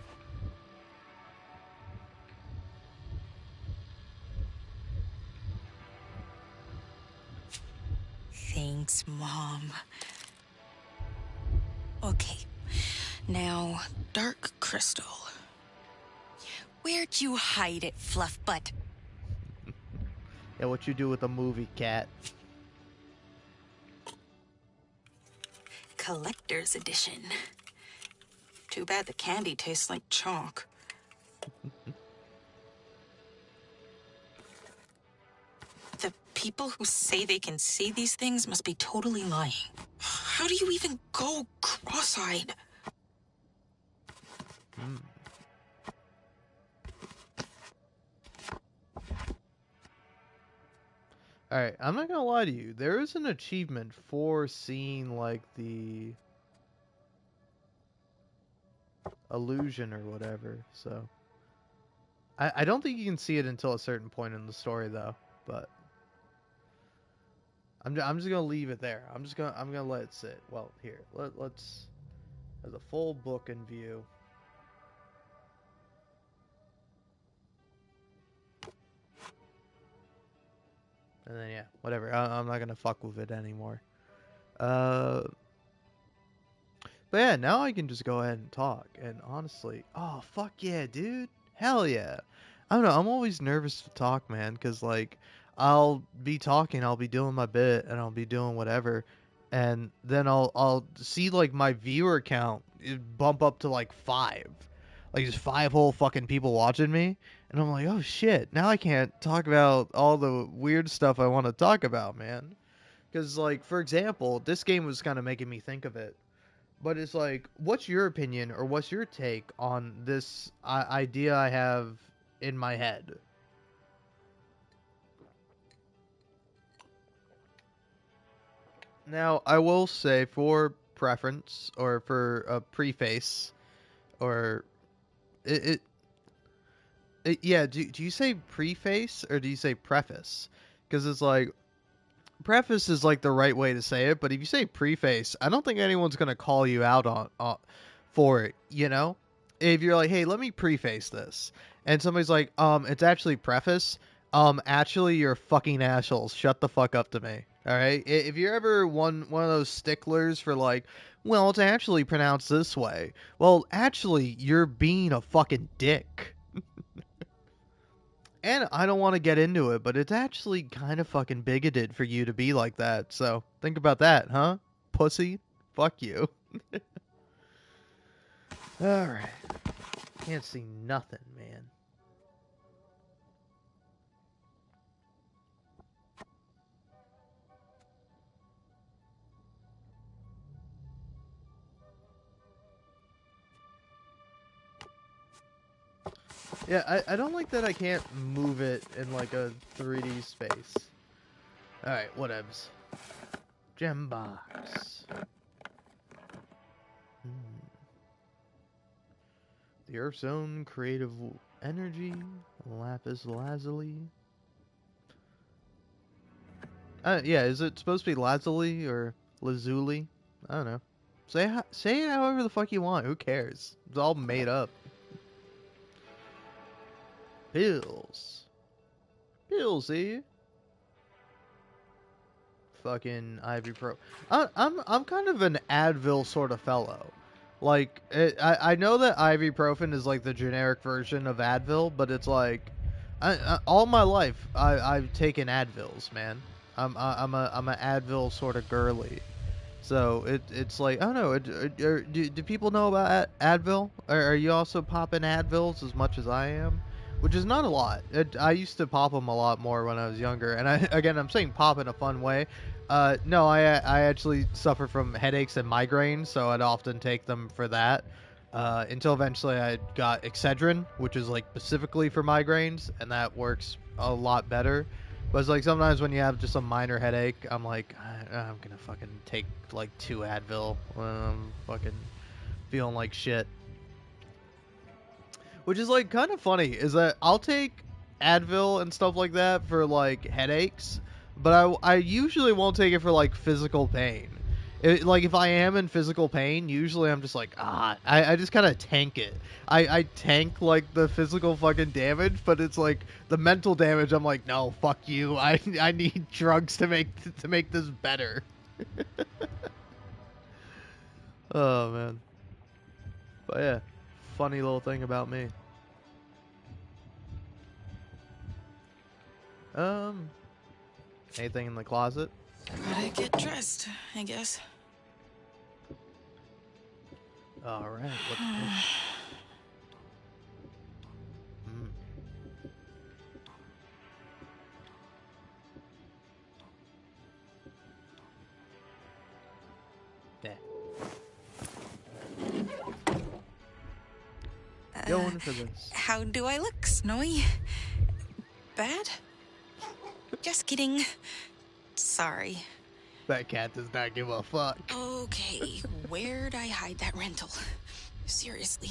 Thanks, Mom. Okay, now, dark crystal. Where'd you hide it, Fluff Butt? Yeah, what you do with a movie, cat? collector's edition. Too bad the candy tastes like chalk. The people who say they can see these things must be totally lying. How do you even go cross-eyed? Alright, I'm not gonna lie to you. There is an achievement for seeing, like, the illusion or whatever, so... I don't think you can see it until a certain point in the story, though, but... I'm just gonna leave it there. I'm gonna let it sit. Well, here, let's... As a full book in view... And then, yeah, whatever. I'm not gonna fuck with it anymore. But yeah, now I can just go ahead and talk. And honestly, oh, fuck yeah, dude. Hell yeah. I don't know, I'm always nervous to talk, man, because, like, I'll be talking, I'll be doing my bit, and I'll be doing whatever. And then I'll see, like, my viewer count bump up to, like, 5. Like, just 5 whole fucking people watching me. And I'm like, oh shit, now I can't talk about all the weird stuff I want to talk about, man. Because, like, for example, this game was kind of making me think of it. But it's like, what's your opinion or what's your take on this idea I have in my head? Now, I will say for preference or for a preface or it yeah, do you say preface or do you say preface? Because it's like preface is like the right way to say it, but if you say preface, I don't think anyone's gonna call you out on for it. You know, if you're like, hey, let me preface this, and somebody's like, it's actually preface. Actually, you're fucking assholes. Shut the fuck up to me. All right. If you're ever one of those sticklers for like, well, it's actually pronounced this way. Well, actually, you're being a fucking dick. And I don't want to get into it, but it's actually kind of fucking bigoted for you to be like that. So think about that, huh? Pussy? Fuck you. Alright. Can't see nothing, man. Yeah, I don't like that I can't move it in like a 3D space. Alright, whatevs. Gem box. The Earth's own creative energy. Lapis lazuli. Yeah, is it supposed to be lazuli or lazuli? I don't know. Say it however the fuck you want. Who cares? It's all made up. Pills. Pillsy. Fucking ibuprofen. I'm kind of an Advil sort of fellow. Like I know that ibuprofen is like the generic version of Advil, but it's like all my life I've taken Advils, man. I'm a Advil sort of girly. So it's like I don't know. Do people know about Advil? Are you also popping Advils as much as I am? Which is not a lot. I used to pop them a lot more when I was younger. And I'm saying pop in a fun way. No, I actually suffer from headaches and migraines, so I'd often take them for that. Until eventually I got Excedrin, which is like specifically for migraines, and that works a lot better. But it's like sometimes when you have just a minor headache, I'm like, I'm gonna fucking take like 2 Advil when I'm fucking feeling like shit. Which is like kind of funny, is that I'll take Advil and stuff like that for like headaches, but I usually won't take it for like physical pain. Like if I am in physical pain, usually I'm just like, I just kind of tank it. I tank like the physical fucking damage, but it's like the mental damage. I'm like, no, fuck you. I need drugs to make this better. Oh man. But yeah, funny little thing about me. Anything in the closet? Gotta get dressed, I guess. All right. What's this? Mm. Yeah. Going for this. How do I look, Snowy? Bad? Just kidding. Sorry. That cat does not give a fuck. Okay, where'd I hide that rental? Seriously.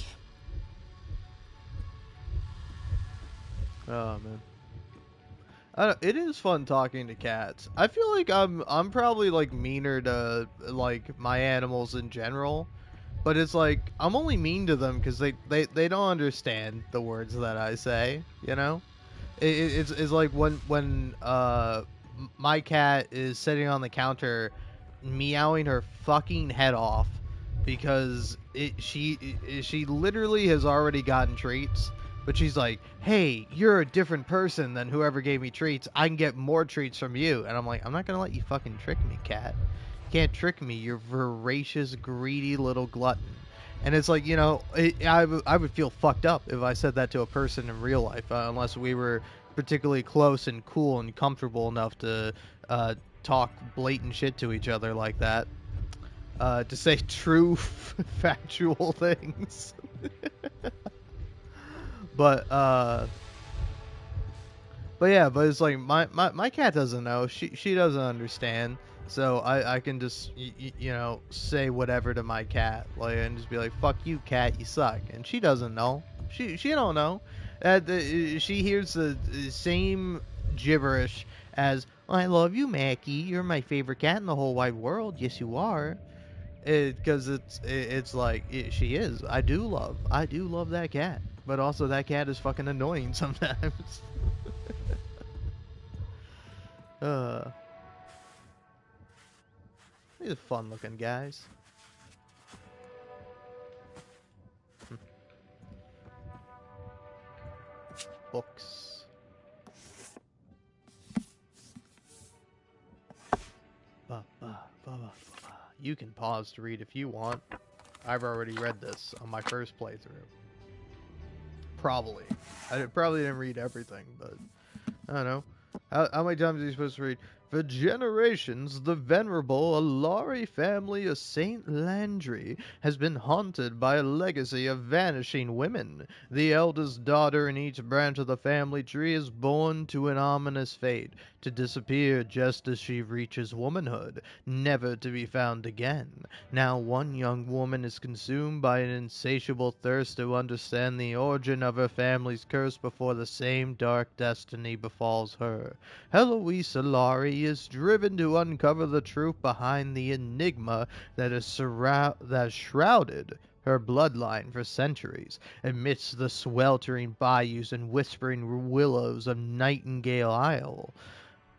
Oh man. It is fun talking to cats. I feel like I'm probably like meaner to like my animals in general, but it's like I'm only mean to them because they don't understand the words that I say. You know, it's like when my cat is sitting on the counter, meowing her fucking head off because she literally has already gotten treats, but she's like, "Hey, you're a different person than whoever gave me treats. I can get more treats from you." And I'm like, "I'm not gonna let you fucking trick me, cat. You can't trick me. You're voracious, greedy little glutton." And it's like, I would feel fucked up if I said that to a person in real life, unless we were particularly close and cool and comfortable enough to talk blatant shit to each other like that. To say true, factual things. but but yeah, but it's like my cat doesn't know. She doesn't understand. So I can just say whatever to my cat, like, and just be like, "Fuck you, cat, you suck," and she doesn't know. She don't know. She hears the same gibberish as, "I love you, Mackie. You're my favorite cat in the whole wide world. Yes, you are." Because it's like she is. I do love that cat, but also that cat is fucking annoying sometimes. uh, these are fun looking guys. Books. Ba, ba, ba, ba, ba, ba. You can pause to read if you want. I've already read this on my first playthrough. Probably. I probably didn't read everything, but I don't know. How many times are you supposed to read? For generations, the venerable Alari family of St. Landry has been haunted by a legacy of vanishing women. The eldest daughter in each branch of the family tree is born to an ominous fate, to disappear just as she reaches womanhood, never to be found again. Now one young woman is consumed by an insatiable thirst to understand the origin of her family's curse before the same dark destiny befalls her. Heloise Alari is driven to uncover the truth behind the enigma that has shrouded her bloodline for centuries. Amidst the sweltering bayous and whispering willows of Nightingale Isle,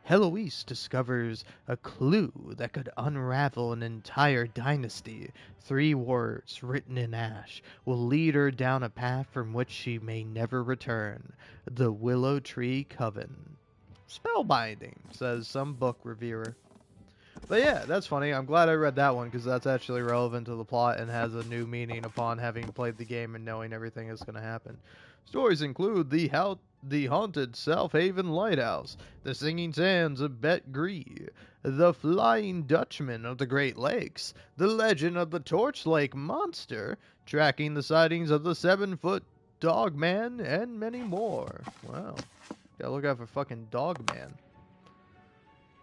Heloise discovers a clue that could unravel an entire dynasty. 3 words written in ash will lead her down a path from which she may never return. The Willow Tree Coven. Spellbinding, says some book reviewer. But yeah, that's funny. I'm glad I read that one because that's actually relevant to the plot and has a new meaning upon having played the game and knowing everything is going to happen. Stories include the haunted South Haven Lighthouse, the Singing Sands of Bet Gree, the Flying Dutchman of the Great Lakes, the legend of the Torch Lake Monster, tracking the sightings of the 7-foot Dog Man, and many more. Wow. Gotta look out for fucking Dog Man.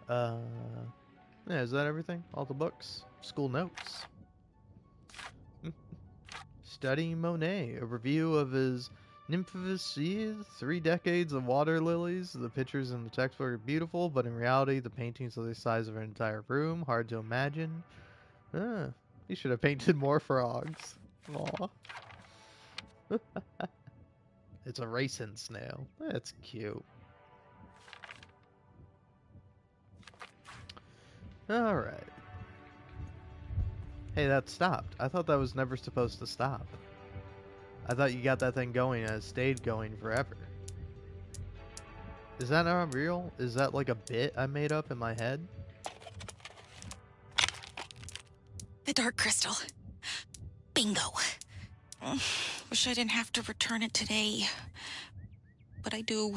Yeah, is that everything? All the books? School notes. Studying Monet, a review of his Nymphosis, 3 decades of water lilies. The pictures in the textbook are beautiful, but in reality, the paintings are the size of an entire room. Hard to imagine. He should have painted more frogs. Aw. It's a racing snail. That's cute. Alright. Hey, that stopped. I thought that was never supposed to stop. I thought you got that thing going and it stayed going forever. Is that not real? Is that like a bit I made up in my head? The dark crystal. Bingo. Wish I didn't have to return it today. But I do.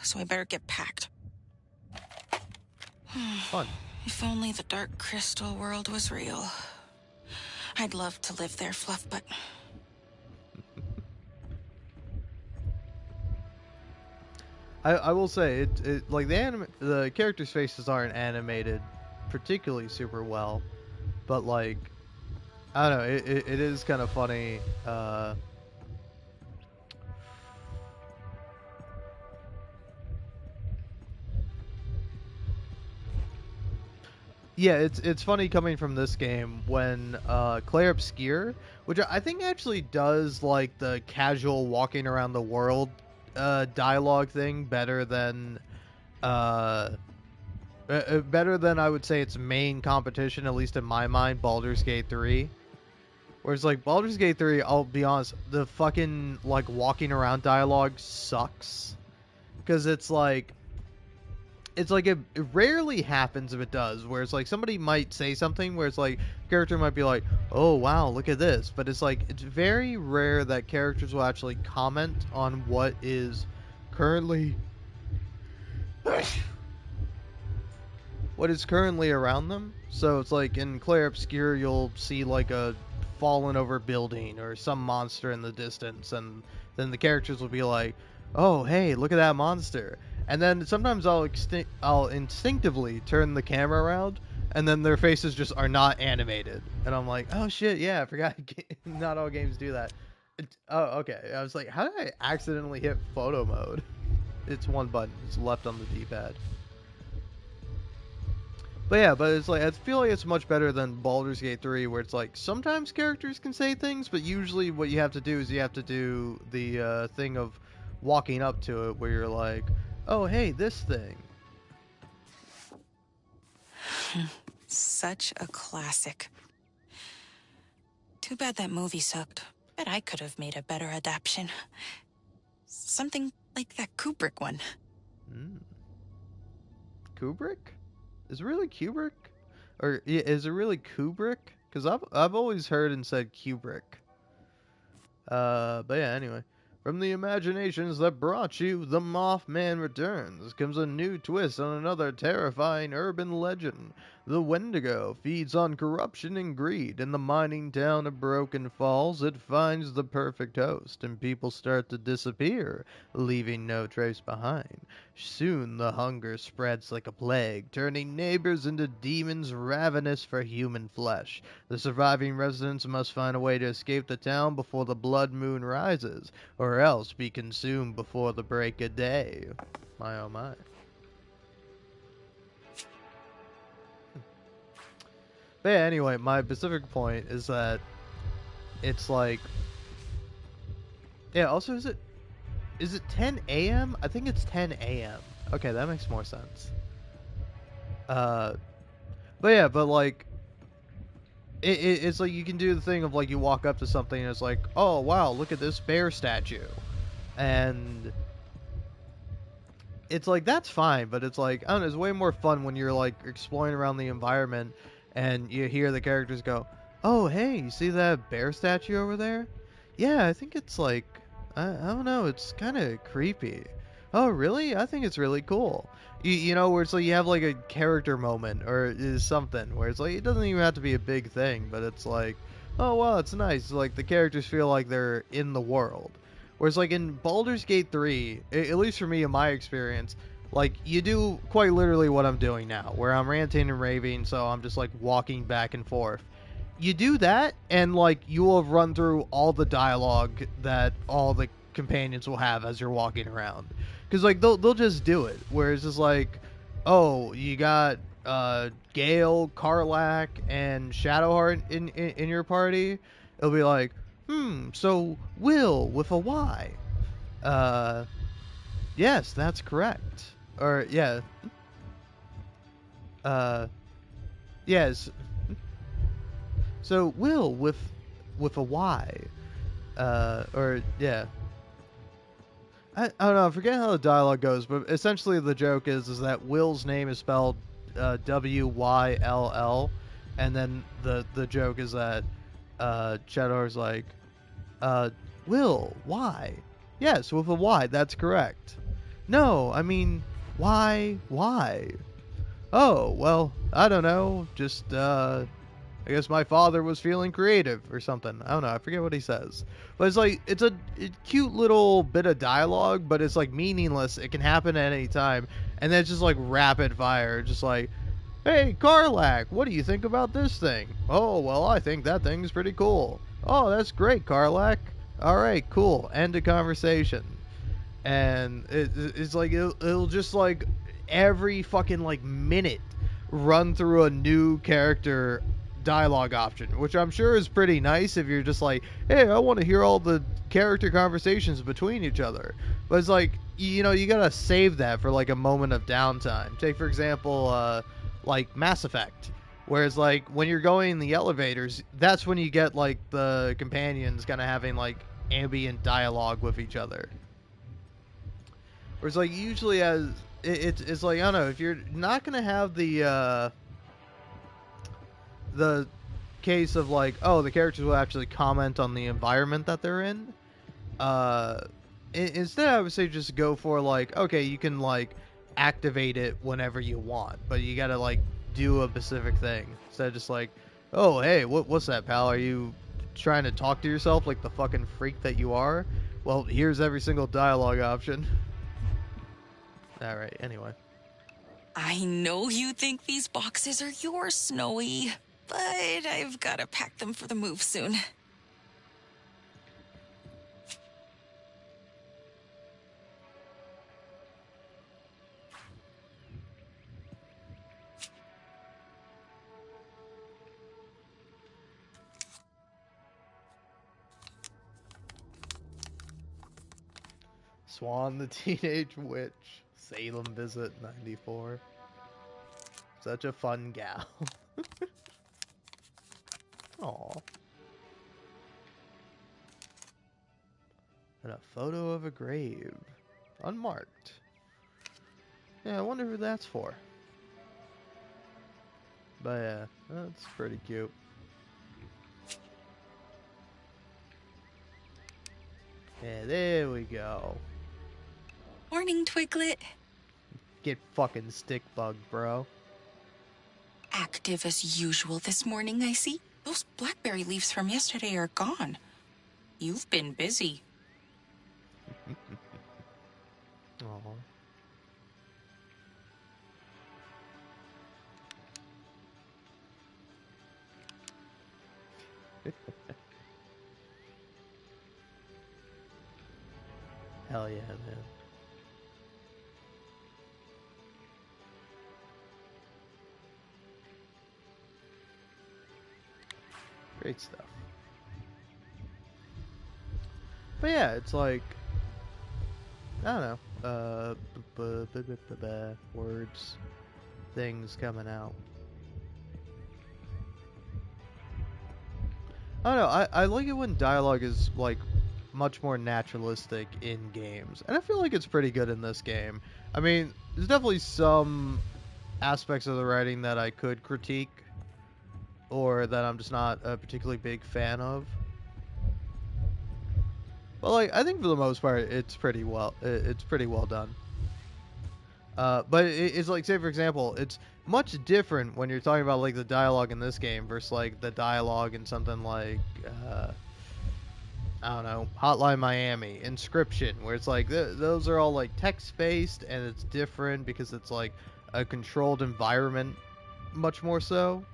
So I better get packed. Fun. If only the dark crystal world was real. I'd love to live there, Fluff, but... I will say it like the characters' faces aren't animated particularly super well, but like I don't know, it is kind of funny. Yeah, it's funny coming from this game when Claire Obscure, which I think actually does like the casual walking around the world dialogue thing better than I would say its main competition, at least in my mind, Baldur's Gate 3. Whereas like Baldur's Gate 3, I'll be honest, the fucking like walking around dialogue sucks because it rarely happens if it does, where it's like somebody might say something where it's like character might be like, oh wow, look at this, but it's like it's very rare that characters will actually comment on what is currently around them. So it's like in Claire Obscure you'll see like a fallen over building or some monster in the distance, and then the characters will be like, oh hey, look at that monster. And then sometimes I'll instinctively turn the camera around, and then their faces just are not animated. And I'm like, oh shit, yeah, I forgot. Not all games do that. Oh, okay. I was like, how did I accidentally hit photo mode? It's one button. It's left on the D-pad. But yeah, but it's like I feel like it's much better than Baldur's Gate 3, where it's like sometimes characters can say things, but usually what you have to do is you have to do the thing of walking up to it, where you're like, oh, hey, this thing. Such a classic. Too bad that movie sucked. Bet I could have made a better adaptation. Something like that Kubrick one. Kubrick? Is it really Kubrick? Or is it really Kubrick? Because I've always heard and said Kubrick. But yeah, anyway. From the imaginations that brought you, the Mothman Returns comes a new twist on another terrifying urban legend. The Wendigo feeds on corruption and greed. In the mining town of Broken Falls, it finds the perfect host, and people start to disappear, leaving no trace behind. Soon the hunger spreads like a plague, turning neighbors into demons ravenous for human flesh. The surviving residents must find a way to escape the town before the blood moon rises, or else be consumed before the break of day. My oh my. But yeah, anyway, my specific point is that it's like, yeah, also is it 10 a.m.? I think it's 10 a.m. Okay, that makes more sense. But yeah, but like it's like you can do the thing of like you walk up to something and it's like, oh wow, look at this bear statue. And it's like that's fine, but it's like I don't know, it's way more fun when you're like exploring around the environment and you hear the characters go, oh hey, you see that bear statue over there? Yeah, I think it's like I don't know, it's kind of creepy. Oh really? I think it's really cool. You know, where it's like you have like a character moment or is something where it's like it doesn't even have to be a big thing, but it's like, oh wow, it's nice. Like the characters feel like they're in the world. Whereas like in Baldur's Gate 3, at least for me in my experience, like you do quite literally what I'm doing now, where I'm ranting and raving, so I'm just like walking back and forth. You do that, and like you will have run through all the dialogue that all the companions will have as you're walking around, because like they'll just do it. Whereas it's like, oh, you got Gale, Karlach, and Shadowheart in your party. It'll be like, so Will with a Y. Yes, that's correct. Or yeah. Yes. So Will with a Y. Or yeah. I don't know, I forget how the dialogue goes, but essentially the joke is that Will's name is spelled Wyll, and then the joke is that Cheddar's like, uh, Will, why? Yes, with a Y, that's correct. No, I mean, why? Oh, well, I don't know. Just, I guess my father was feeling creative or something. I don't know. I forget what he says. But it's like, it's a cute little bit of dialogue, but it's like meaningless. It can happen at any time. And then it's just like rapid fire. Just like, hey, Karlak, what do you think about this thing? Oh, well, I think that thing's pretty cool. Oh, that's great, Karlak. All right, cool. End of conversation. And it's like, it'll just like every fucking like minute run through a new character dialogue option, which I'm sure is pretty nice if you're just like, hey, I want to hear all the character conversations between each other. But it's like, you know, you gotta save that for like a moment of downtime. Take for example, like Mass Effect, whereas like when you're going in the elevators, that's when you get like the companions kind of having like ambient dialogue with each other. Whereas like usually as it's like, I don't know, if you're not gonna have the case of like, oh, the characters will actually comment on the environment that they're in. Instead, I would say just go for like, okay, you can like activate it whenever you want, but you gotta like do a specific thing instead of just like, oh, hey, what's that, pal? Are you trying to talk to yourself like the fucking freak that you are? Well, here's every single dialogue option. All right. Anyway. I know you think these boxes are yours, Snowy, but I've gotta pack them for the move soon. Swan the Teenage Witch. Salem Visit 94. Such a fun gal. Aw. And a photo of a grave. Unmarked. Yeah, I wonder who that's for. But yeah, that's pretty cute. Yeah, there we go. Morning, Twiglet. Get fucking stick bugged, bro. Active as usual this morning, I see. Those blackberry leaves from yesterday are gone. You've been busy. Aw. Hell yeah, man. Great stuff. But yeah, it's like, I don't know, words, things coming out. I don't know, I like it when dialogue is like much more naturalistic in games, and I feel like it's pretty good in this game. I mean, there's definitely some aspects of the writing that I could critique, or that I'm just not a particularly big fan of. But like, I think for the most part, it's pretty well. It's pretty well done. But it's like, say for example, it's much different when you're talking about like the dialogue in this game versus like the dialogue in something like I don't know, Hotline Miami, Inscription, where it's like those are all like text based, and it's different because it's like a controlled environment, much more so.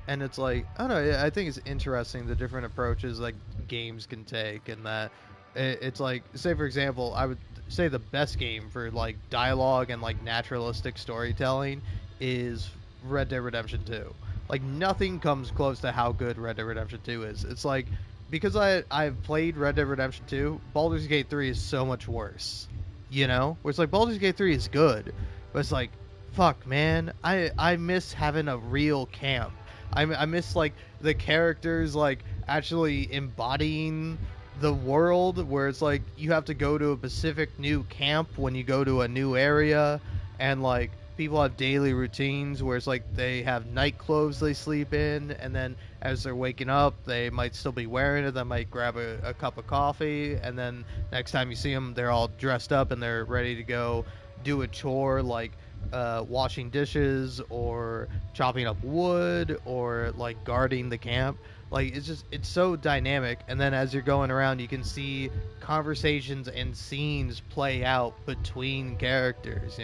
And it's like, I don't know, I think it's interesting the different approaches like games can take, and that it's like, say for example, I would say the best game for like dialogue and like naturalistic storytelling is Red Dead Redemption 2. Like nothing comes close to how good Red Dead Redemption 2 is. It's like, because I've played Red Dead Redemption 2, Baldur's Gate 3 is so much worse. You know? Where it's like Baldur's Gate 3 is good, but it's like, fuck man, I miss having a real camp. I miss like the characters like actually embodying the world, where it's like you have to go to a specific new camp when you go to a new area, and like people have daily routines where it's like they have night clothes they sleep in, and then as they're waking up, they might still be wearing it. They might grab a cup of coffee, and then next time you see them, they're all dressed up and they're ready to go do a chore like washing dishes or chopping up wood or like guarding the camp. Like it's so dynamic, and then as you're going around, you can see conversations and scenes play out between characters.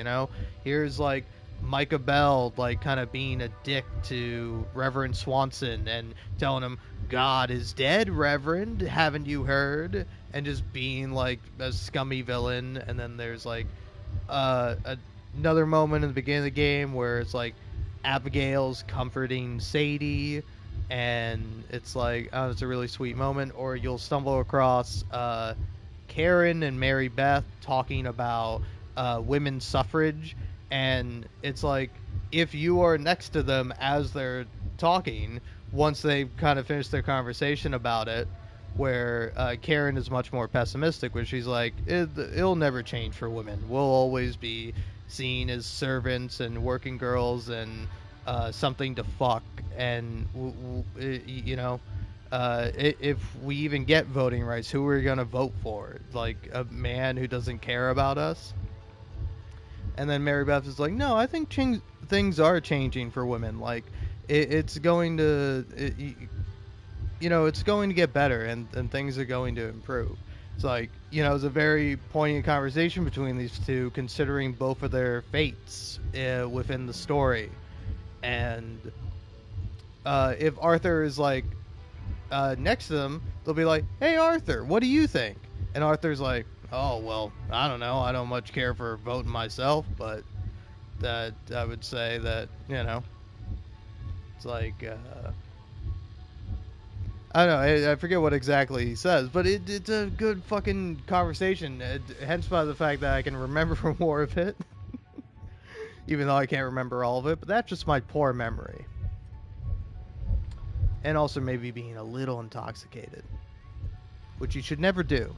Here's like Micah Bell like kind of being a dick to Reverend Swanson and telling him God is dead, Reverend, haven't you heard? And just being like a scummy villain. And then there's like uh, another moment in the beginning of the game where it's like Abigail's comforting Sadie, and it's like, oh, it's a really sweet moment. Or you'll stumble across Karen and Mary Beth talking about women's suffrage, and it's like if you are next to them as they're talking, once they've kind of finished their conversation about it, where Karen is much more pessimistic, where she's like, it'll never change for women. We'll always be seen as servants and working girls and something to fuck. And, if we even get voting rights, who are we going to vote for? Like a man who doesn't care about us? And then Mary Beth is like, no, I think things are changing for women. Like, it's going to... it's going to get better, and things are going to improve. It's like, it's a very poignant conversation between these two, considering both of their fates within the story. And if Arthur is like next to them, they'll be like, hey Arthur, what do you think? And Arthur's like, oh, well, I don't know, I don't much care for voting myself, but that I would say that, it's like I don't know. I forget what exactly he says, but it's a good fucking conversation. Hence by the fact that I can remember more of it, even though I can't remember all of it. But that's just my poor memory, and also maybe being a little intoxicated, which you should never do.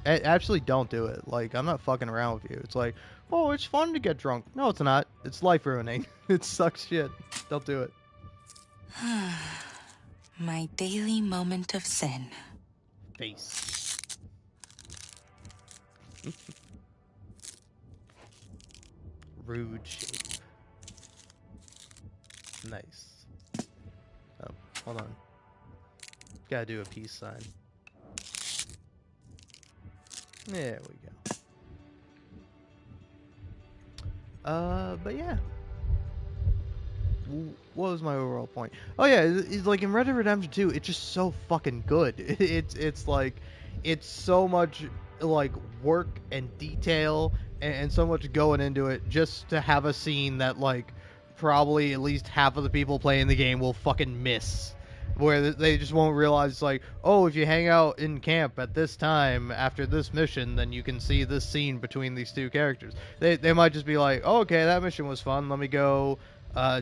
Actually, don't do it. Like, I'm not fucking around with you. It's like, oh, it's fun to get drunk. No, it's not. It's life ruining. It sucks shit. Don't do it. My daily moment of sin. Face. Rude shape. Nice. Oh, hold on. Gotta do a peace sign. There we go. But yeah. What was my overall point? Oh yeah, it's like in Red Dead Redemption 2, it's just so fucking good. It's like, it's so much like work and detail and so much going into it just to have a scene that like probably at least half of the people playing the game will fucking miss. Where they just won't realize, like, oh, if you hang out in camp at this time after this mission, then you can see this scene between these two characters. They might just be like, oh, okay, that mission was fun, let me go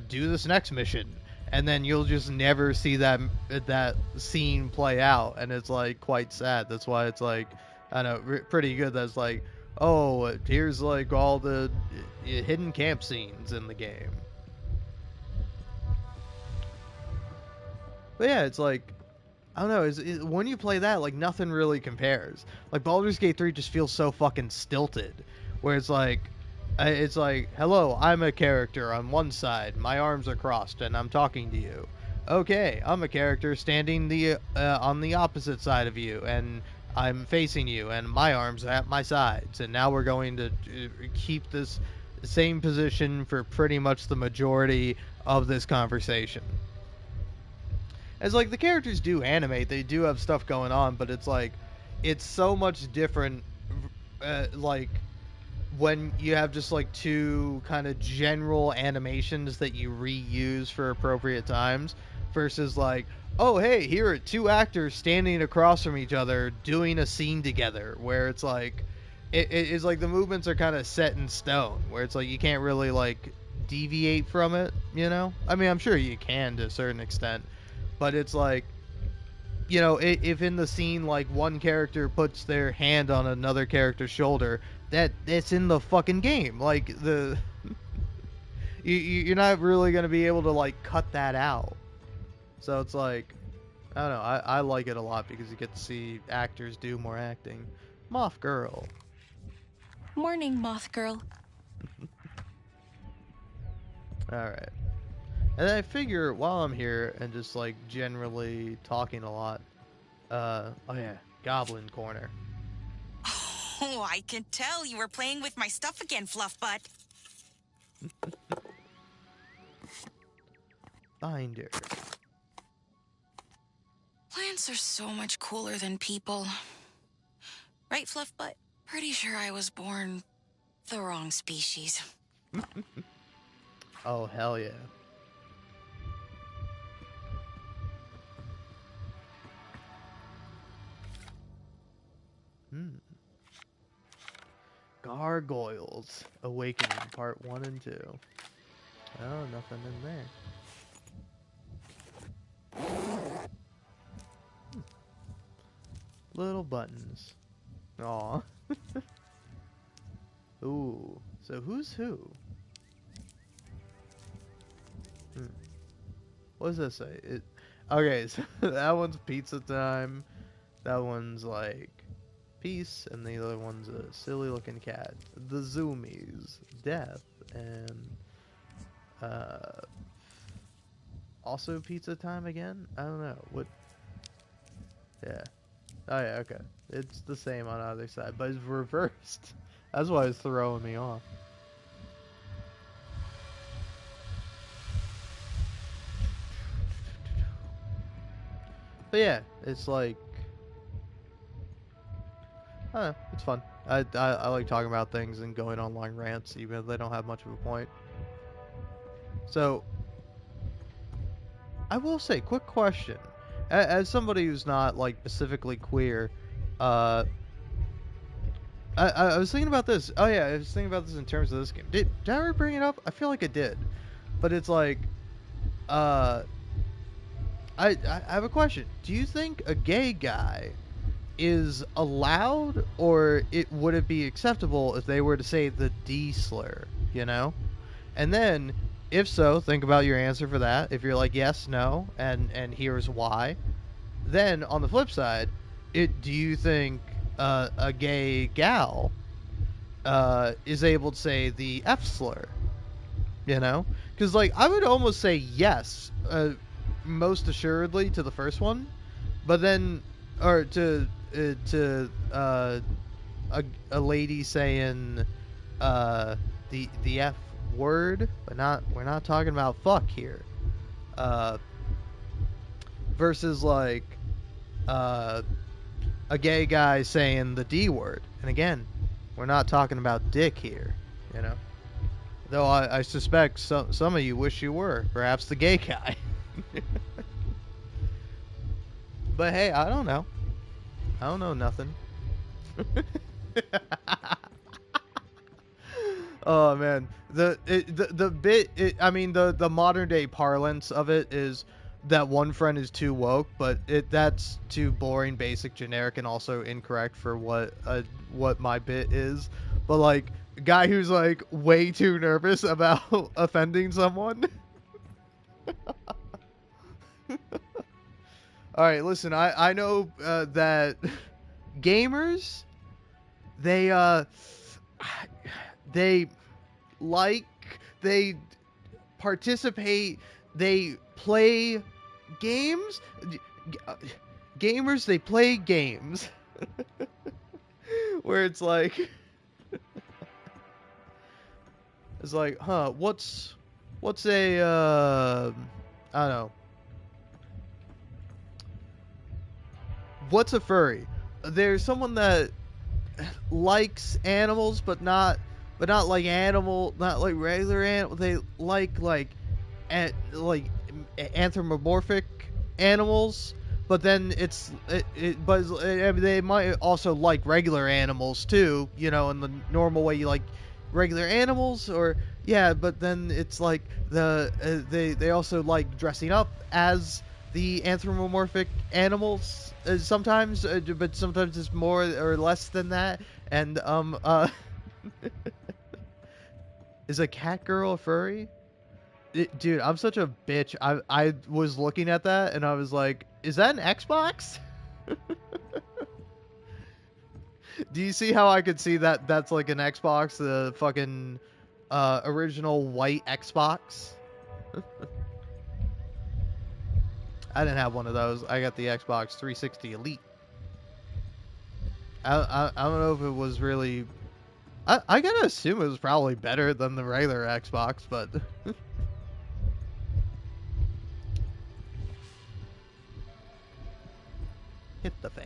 do this next mission, and then you'll just never see that scene play out, and it's like quite sad. That's why it's like, I know, pretty good. That's like, oh, here's like all the hidden camp scenes in the game. But yeah, it's like, I don't know, when you play that, like, nothing really compares. Like, Baldur's Gate 3 just feels so fucking stilted, where it's like, hello, I'm a character on one side, my arms are crossed, and I'm talking to you. Okay, I'm a character standing on the opposite side of you, and I'm facing you, and my arms are at my sides, and now we're going to keep this same position for pretty much the majority of this conversation. It's like, the characters do animate, they do have stuff going on, but it's like, it's so much different, like, when you have just like two kind of general animations that you reuse for appropriate times, versus like, oh hey, here are two actors standing across from each other doing a scene together, where it's like, it's like the movements are kind of set in stone, where it's like you can't really like deviate from it, I mean, I'm sure you can to a certain extent, but it's like, if in the scene, like, one character puts their hand on another character's shoulder, that's in the fucking game. Like, you're not really gonna be able to like cut that out. So it's like, I don't know. I like it a lot because you get to see actors do more acting. Moth Girl. Morning, Moth Girl. All right. And then I figure while I'm here and just like generally talking a lot, oh yeah, Goblin Corner. Oh, I can tell you were playing with my stuff again, Fluffbutt. Binder. Plants are so much cooler than people. Right, Fluffbutt? Pretty sure I was born the wrong species. Oh hell yeah. Gargoyles Awakening Part 1 and 2. Oh, nothing in there. Little buttons. Aw. Ooh. So who's who? What does that say? Okay, so that one's pizza time. That one's like peace, and the other one's a silly looking cat. The Zoomies, death, and also pizza time again? I don't know. What? Yeah. Oh yeah, okay. It's the same on either side, but it's reversed. That's why it's throwing me off. But yeah, it's like, I don't know, it's fun. I like talking about things and going on long rants, even if they don't have much of a point. So, I will say, quick question. As somebody who's not, like, specifically queer, I was thinking about this. Oh yeah, I was thinking about this in terms of this game. Did I ever bring it up? I feel like I did. But it's like, I have a question. Do you think a gay guy is allowed, or would it be acceptable if they were to say the D slur, you know? And then, if so, think about your answer for that. If you're like, yes, no, and here's why. Then, on the flip side, do you think a gay gal is able to say the F slur, you know? Because, like, I would almost say yes, most assuredly to the first one, but then, or to a lady saying the F word, but we're not talking about fuck here. Versus like a gay guy saying the D word, and again, we're not talking about dick here, you know. Though I suspect some of you wish you were, perhaps the gay guy. But hey, I don't know. I don't know nothing. Oh man, the modern day parlance of it is that one friend is too woke, but that's too boring, basic, generic, and also incorrect for what my bit is. But like a guy who's like way too nervous about offending someone. All right, listen. I know that gamers, they they participate, they play games. Gamers, they play games. Where it's like, huh? What's a I don't know. What's a furry? There's someone that likes animals, but not like regular animal. They like anthropomorphic animals, but then they might also like regular animals too. You know, in the normal way you like regular animals, or yeah. But then it's like they also like dressing up as the anthropomorphic animals sometimes, but sometimes it's more or less than that. And is a cat girl a furry? Dude, I'm such a bitch. I was looking at that and I was like, is that an Xbox? Do you see how I could see that that's like an Xbox, the fucking original white Xbox? I didn't have one of those. I got the Xbox 360 Elite. I don't know if it was really. I gotta assume it was probably better than the regular Xbox, but hit the fan.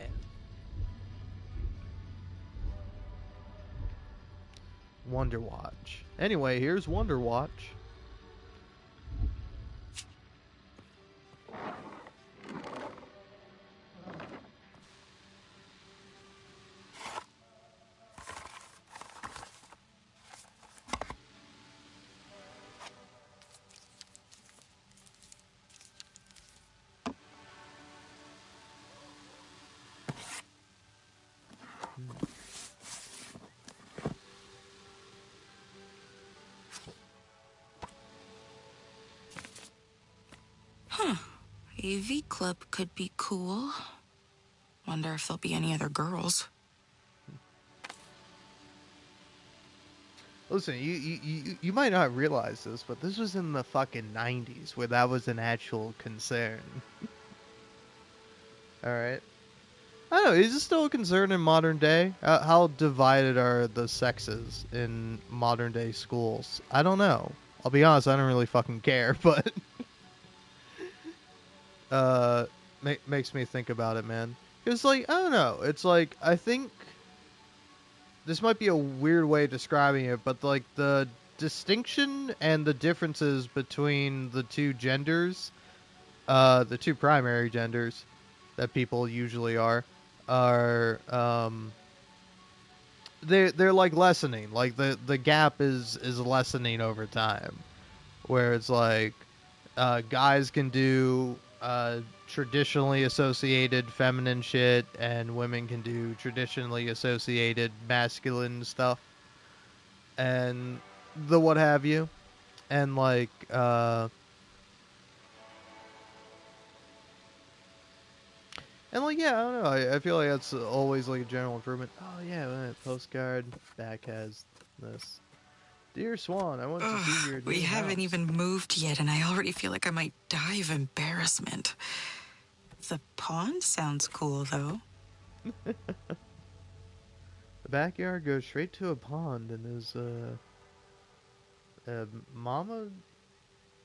Wonder Watch. Anyway, here's Wonder Watch. AV Club could be cool. Wonder if there'll be any other girls. Listen, you might not realize this, but this was in the fucking 90s where that was an actual concern. Alright. I don't know, is it still a concern in modern day? How divided are the sexes in modern day schools? I don't know. I'll be honest, I don't really fucking care, but makes me think about it, man. It's like, I don't know. It's like, I think this might be a weird way of describing it, but like the distinction and the differences between the two genders, the two primary genders that people usually are they're like lessening. Like the gap is lessening over time, where it's like guys can do traditionally associated feminine shit, and women can do traditionally associated masculine stuff, and the what have you, and like yeah, I don't know. I feel like that's always like a general improvement. Oh yeah, postcard back has this. Dear Swan, I want to see your new We haven't house. even moved yet, and I already feel like I might die of embarrassment. The pond sounds cool, though. The backyard goes straight to a pond and is mama.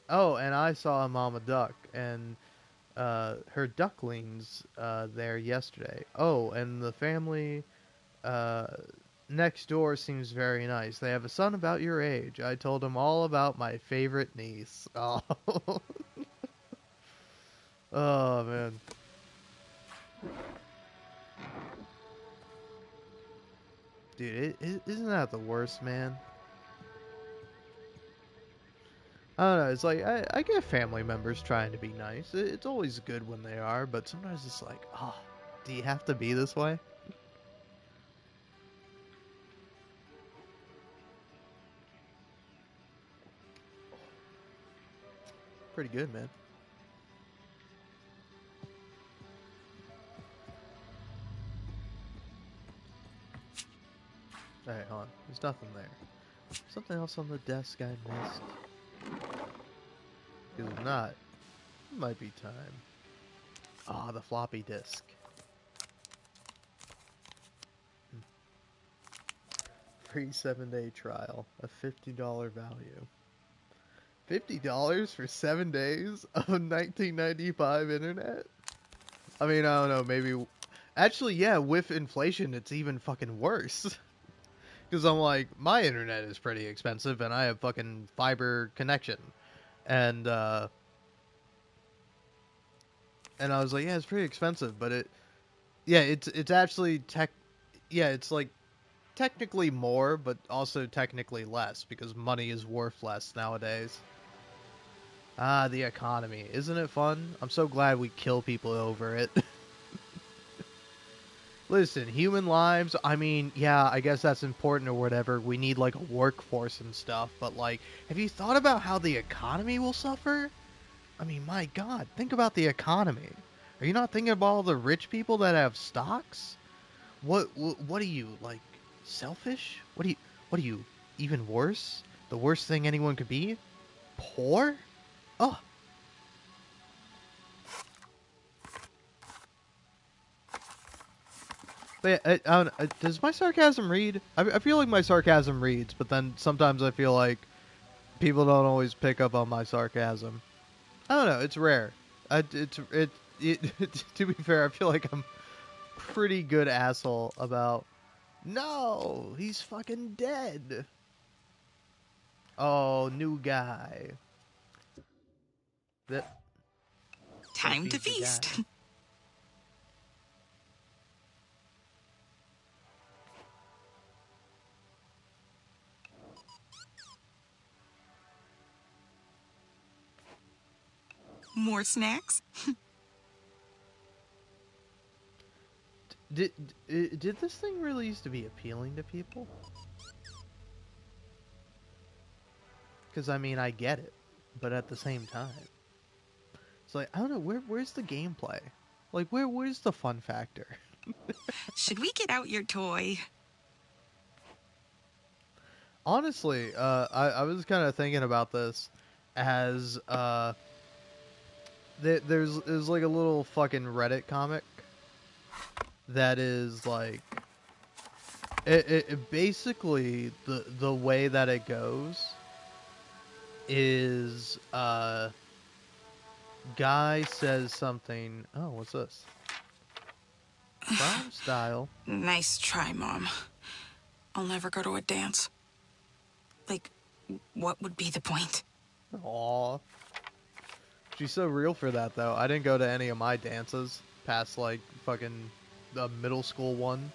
Oh, and I saw a mama duck and her ducklings there yesterday. Oh, and the family uh, next door seems very nice. They have a son about your age. I told him all about my favorite niece. Oh, oh man. Dude, isn't that the worst, man? I don't know. It's like I get family members trying to be nice. It's always good when they are, but sometimes it's like, oh, do you have to be this way? Pretty good, man. Alright, hold on. There's nothing there. Something else on the desk I missed. If not, it might be time. Ah, the floppy disk. Free 7-day trial. A $50 value. $50 for 7 days of 1995 internet? I mean, I don't know, maybe... Actually, yeah, with inflation, it's even fucking worse. Because I'm like, my internet is pretty expensive, and I have fucking fiber connection. And I was like, yeah, it's pretty expensive, but it's actually it's like technically more, but also technically less, because money is worth less nowadays. Ah, the economy. Isn't it fun? I'm so glad we kill people over it. Listen, human lives, I mean, yeah, I guess that's important or whatever. We need like a workforce and stuff, but like, have you thought about how the economy will suffer? I mean, my God, think about the economy. Are you not thinking about all the rich people that have stocks? What are you, like, selfish? What are you, even worse? The worst thing anyone could be? Poor? Oh, but yeah, I don't, does my sarcasm read? I feel like my sarcasm reads, but then sometimes I feel like people don't always pick up on my sarcasm. I don't know. It's rare. To be fair, I feel like I'm pretty good asshole about. No, he's fucking dead. Oh, new guy. That hope Time to he's the guy. feast. More snacks? Did did this thing really used to be appealing to people? Because I mean, I get it, but at the same time, it's like I don't know where's the gameplay? Like where's the fun factor? Should we get out your toy? Honestly, I was kind of thinking about this as there's like a little fucking Reddit comic that is like it basically the way that it goes is guy says something. Oh, what's this? Prom style. Nice try, Mom. I'll never go to a dance. Like, what would be the point? Aw. She's so real for that though. I didn't go to any of my dances past like fucking the middle school one.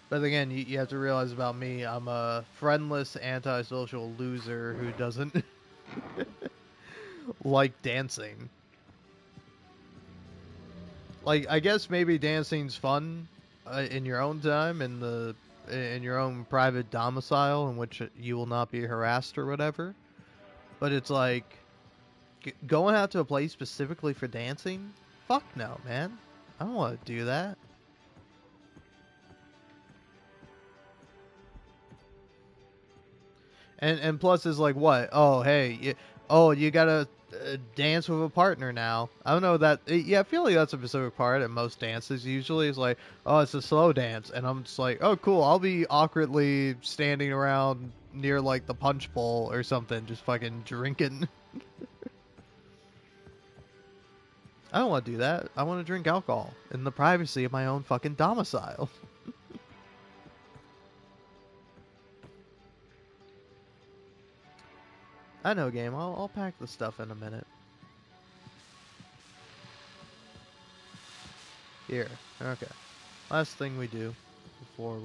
But again, you have to realize about me, I'm a friendless, antisocial loser who doesn't like dancing. Like, I guess maybe dancing's fun in your own time, in your own private domicile, in which you will not be harassed or whatever. But it's like going out to a place specifically for dancing. Fuck no, man. I don't want to do that. And plus it's like what? Oh hey, you gotta dance with a partner now. I don't know that. Yeah, I feel like that's a specific part at most dances. Usually it's like, oh, it's a slow dance, and I'm just like, oh cool. I'll be awkwardly standing around near like the punch bowl or something, just fucking drinking. I don't want to do that. I want to drink alcohol in the privacy of my own fucking domicile. I know, game. I'll pack the stuff in a minute. Here. Okay. Last thing we do before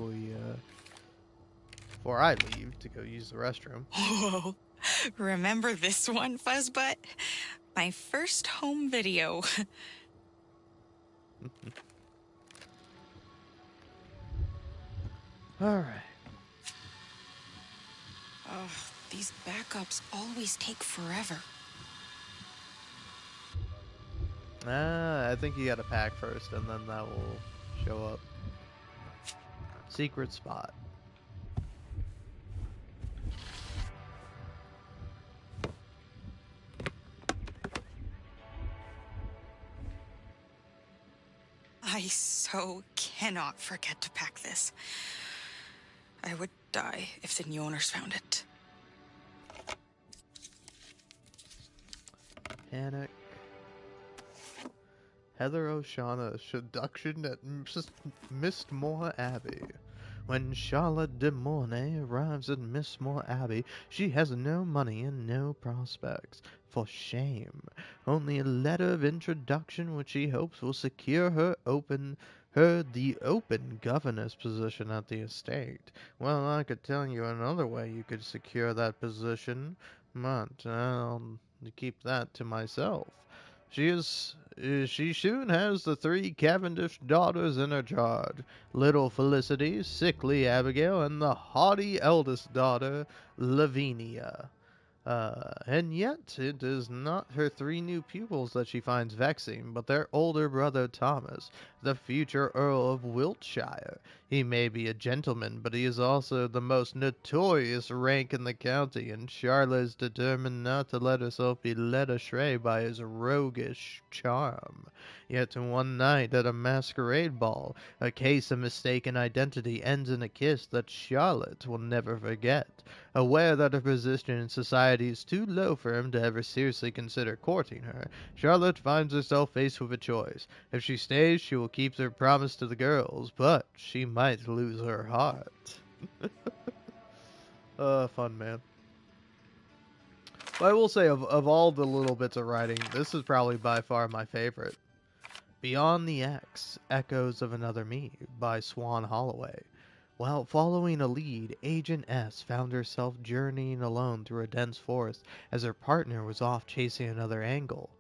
before I leave to go use the restroom. Whoa. Remember this one, Fuzzbutt? My first home video. All right. Ugh, these backups always take forever. I think you gotta pack first, and then that will show up. Secret spot. I so cannot forget to pack this. I would die if the new owners found it. Panic. Heather O'Shaughnessy's seduction at Mistmore Abbey. When Charlotte de Mornay arrives at Mistmore Abbey, she has no money and no prospects. For shame. Only a letter of introduction which she hopes will secure her the open governess position at the estate. Well, I could tell you another way you could secure that position, but I'll keep that to myself. She soon has the 3 Cavendish daughters in her charge: little Felicity, sickly Abigail, and the haughty eldest daughter, Lavinia. And yet it is not her 3 new pupils that she finds vexing, but their older brother Thomas, the future Earl of Wiltshire. He may be a gentleman, but he is also the most notorious rank in the county, and Charlotte is determined not to let herself be led astray by his roguish charm. Yet one night at a masquerade ball, a case of mistaken identity ends in a kiss that Charlotte will never forget. Aware that her position in society is too low for him to ever seriously consider courting her, Charlotte finds herself faced with a choice. If she stays, she will keep her promise to the girls, but she might lose her heart. Fun, man. But I will say, of all the little bits of writing, this is probably by far my favorite. Beyond the X, Echoes of Another Me by Swan Holloway. While following a lead, Agent S found herself journeying alone through a dense forest as her partner was off chasing another angle.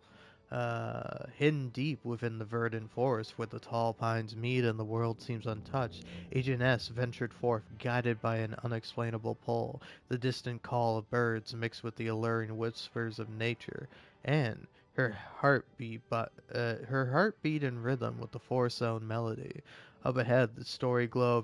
Hidden deep within the verdant forest where the tall pines meet and the world seems untouched, Agent S ventured forth, guided by an unexplainable pull, the distant call of birds mixed with the alluring whispers of nature, and her heartbeat in rhythm with the forest's own melody. Up ahead, the story glow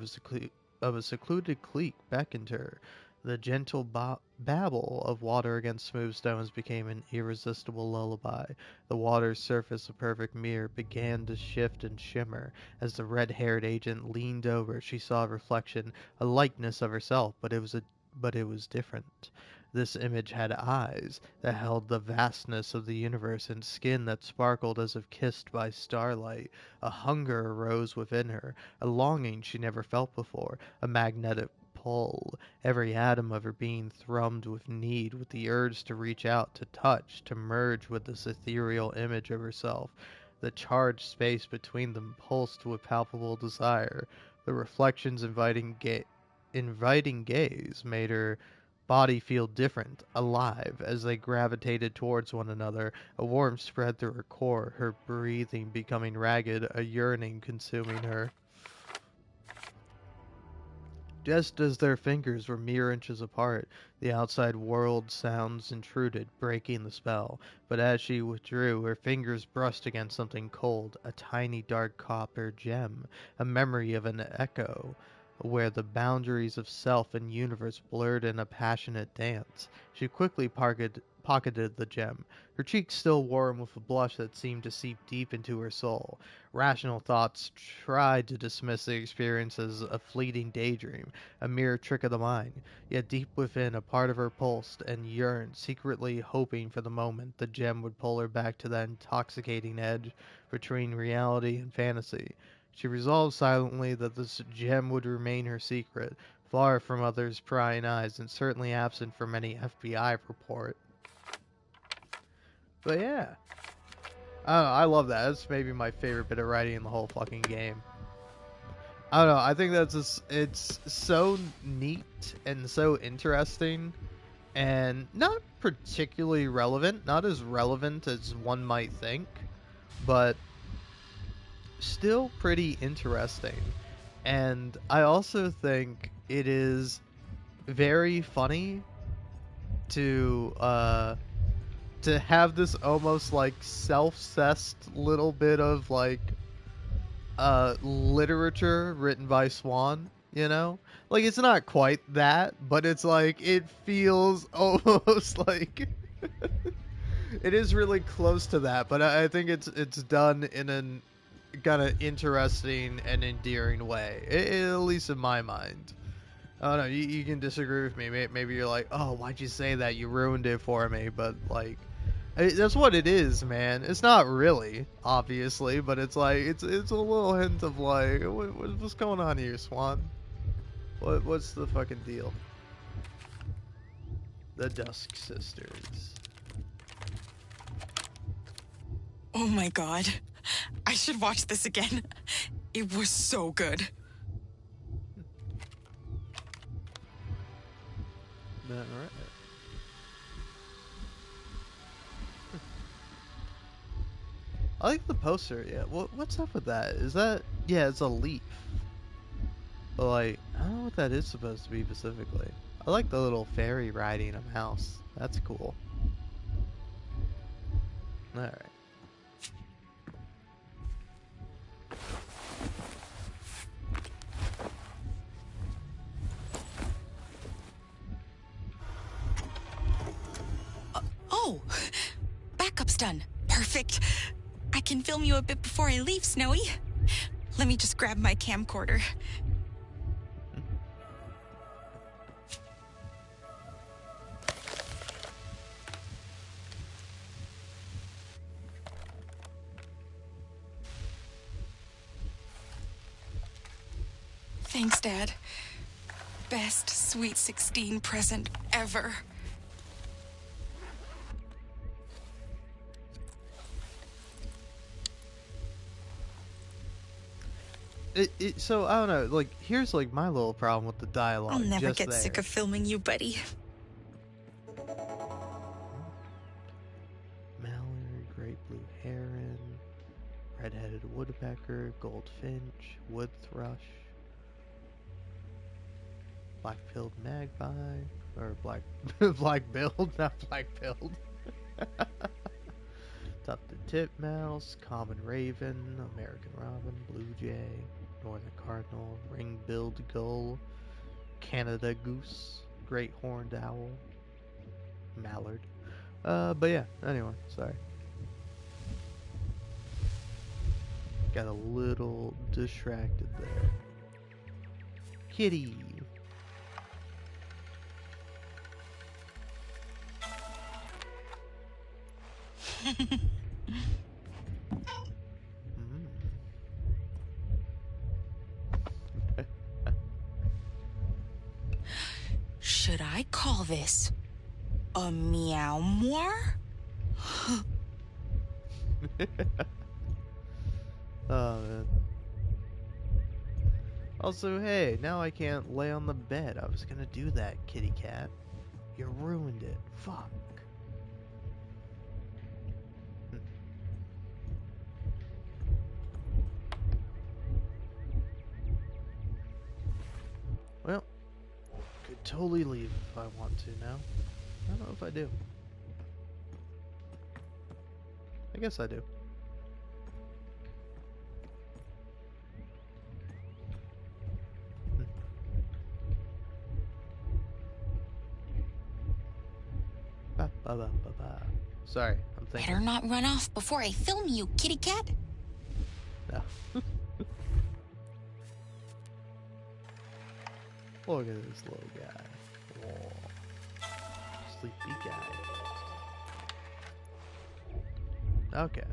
of a secluded creek beckoned her. The gentle babble of water against smooth stones became an irresistible lullaby. The water's surface, a perfect mirror, began to shift and shimmer. As the red-haired agent leaned over, she saw a reflection, a likeness of herself, but it was different. This image had eyes that held the vastness of the universe and skin that sparkled as if kissed by starlight. A hunger arose within her, a longing she never felt before, a magnetic pull. Every atom of her being thrummed with need, with the urge to reach out, to touch, to merge with this ethereal image of herself. The charged space between them pulsed with palpable desire. The reflection's inviting gaze made her body feel different, alive, as they gravitated towards one another. A warmth spread through her core, her breathing becoming ragged, a yearning consuming her. Just as their fingers were mere inches apart, the outside world sounds intruded, breaking the spell. But as she withdrew, her fingers brushed against something cold, a tiny dark copper gem, a memory of an echo, where the boundaries of self and universe blurred in a passionate dance. She quickly pocketed the gem, her cheeks still warm with a blush that seemed to seep deep into her soul. Rational thoughts tried to dismiss the experience as a fleeting daydream, a mere trick of the mind. Yet deep within, a part of her pulsed and yearned, secretly hoping for the moment the gem would pull her back to that intoxicating edge between reality and fantasy. She resolved silently that this gem would remain her secret, far from others' prying eyes, and certainly absent from any FBI report. But yeah, I don't know, I love that. That's maybe my favorite bit of writing in the whole fucking game. I don't know. I think it's so neat and so interesting, and not particularly relevant. Not as relevant as one might think, but still pretty interesting. And I also think it is very funny to have this almost like self-cessed little bit of like literature written by Swan, you know? Like it's not quite that, but it's like it feels almost like it is really close to that, but I think it's done in an kind of interesting and endearing way, at least in my mind. I don't know, you can disagree with me. Maybe you're like, oh, why'd you say that? You ruined it for me. But, like, that's what it is, man. It's not really, obviously, but it's like, it's a little hint of, like, what's going on here, Swan? What's the fucking deal? The Dusk Sisters. Oh my god. I should watch this again. It was so good. Alright. I like the poster. Yeah, what's up with that? Is that yeah? It's a leaf. But like, I don't know what that is supposed to be specifically. I like the little fairy riding a mouse. That's cool. All right. Oh, backup's done. Perfect. I can film you a bit before I leave, Snowy. Let me just grab my camcorder. Thanks, Dad. Best Sweet 16 present ever. So I don't know. Like, here's like my little problem with the I'll dialogue. never just get there. sick of filming you, buddy. Mallard, great blue heron, red-headed woodpecker, goldfinch, wood thrush, black-billed magpie, or black-billed, not black-billed. Tufted titmouse, common raven, American robin, blue jay, northern cardinal, ring-billed gull, Canada goose, great horned owl, mallard. But yeah, anyway, sorry. Got a little distracted there. Kitty! Should I call this a meow more? Oh, man. Also, hey, now I can't lay on the bed. I was gonna do that, kitty cat. You ruined it. Fuck. Well, could totally leave if I want to now. I don't know if I do. I guess I do. Ba, ba, ba, ba, ba. Sorry, I'm thinking. Better not run off before I film you, kitty cat. No. Look at this little guy. Whoa. Sleepy guy. Okay.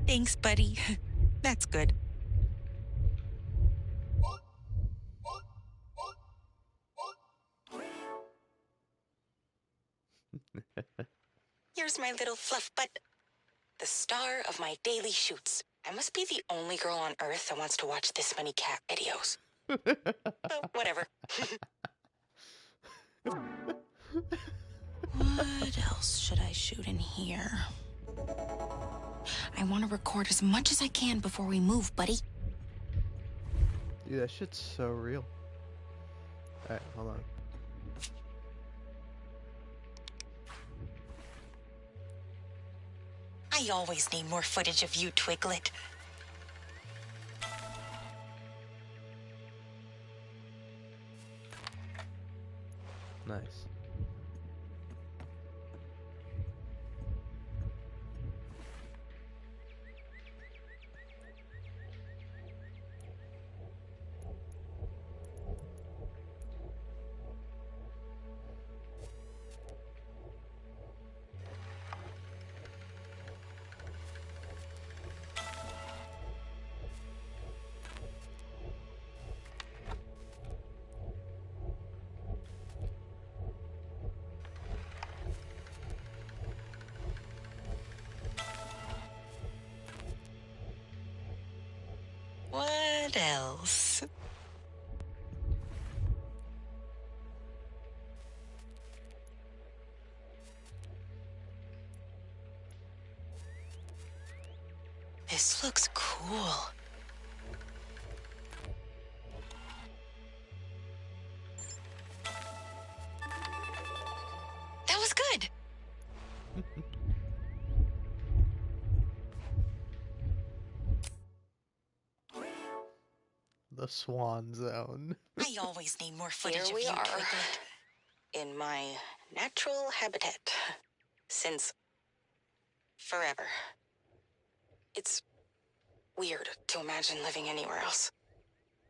Thanks, buddy. That's good. Here's my little fluff butt. The star of my daily shoots. I must be the only girl on Earth that wants to watch this many cat videos. But whatever. What else should I shoot in here? I want to record as much as I can before we move, buddy. Dude, that shit's so real. Alright, hold on. I always need more footage of you, Twiglet. Nice. What else? This looks cool. That was good. The Swan Zone. I always need more footage Here of we you, are, Twiglet. in my natural habitat. Since forever. It's weird to imagine living anywhere else.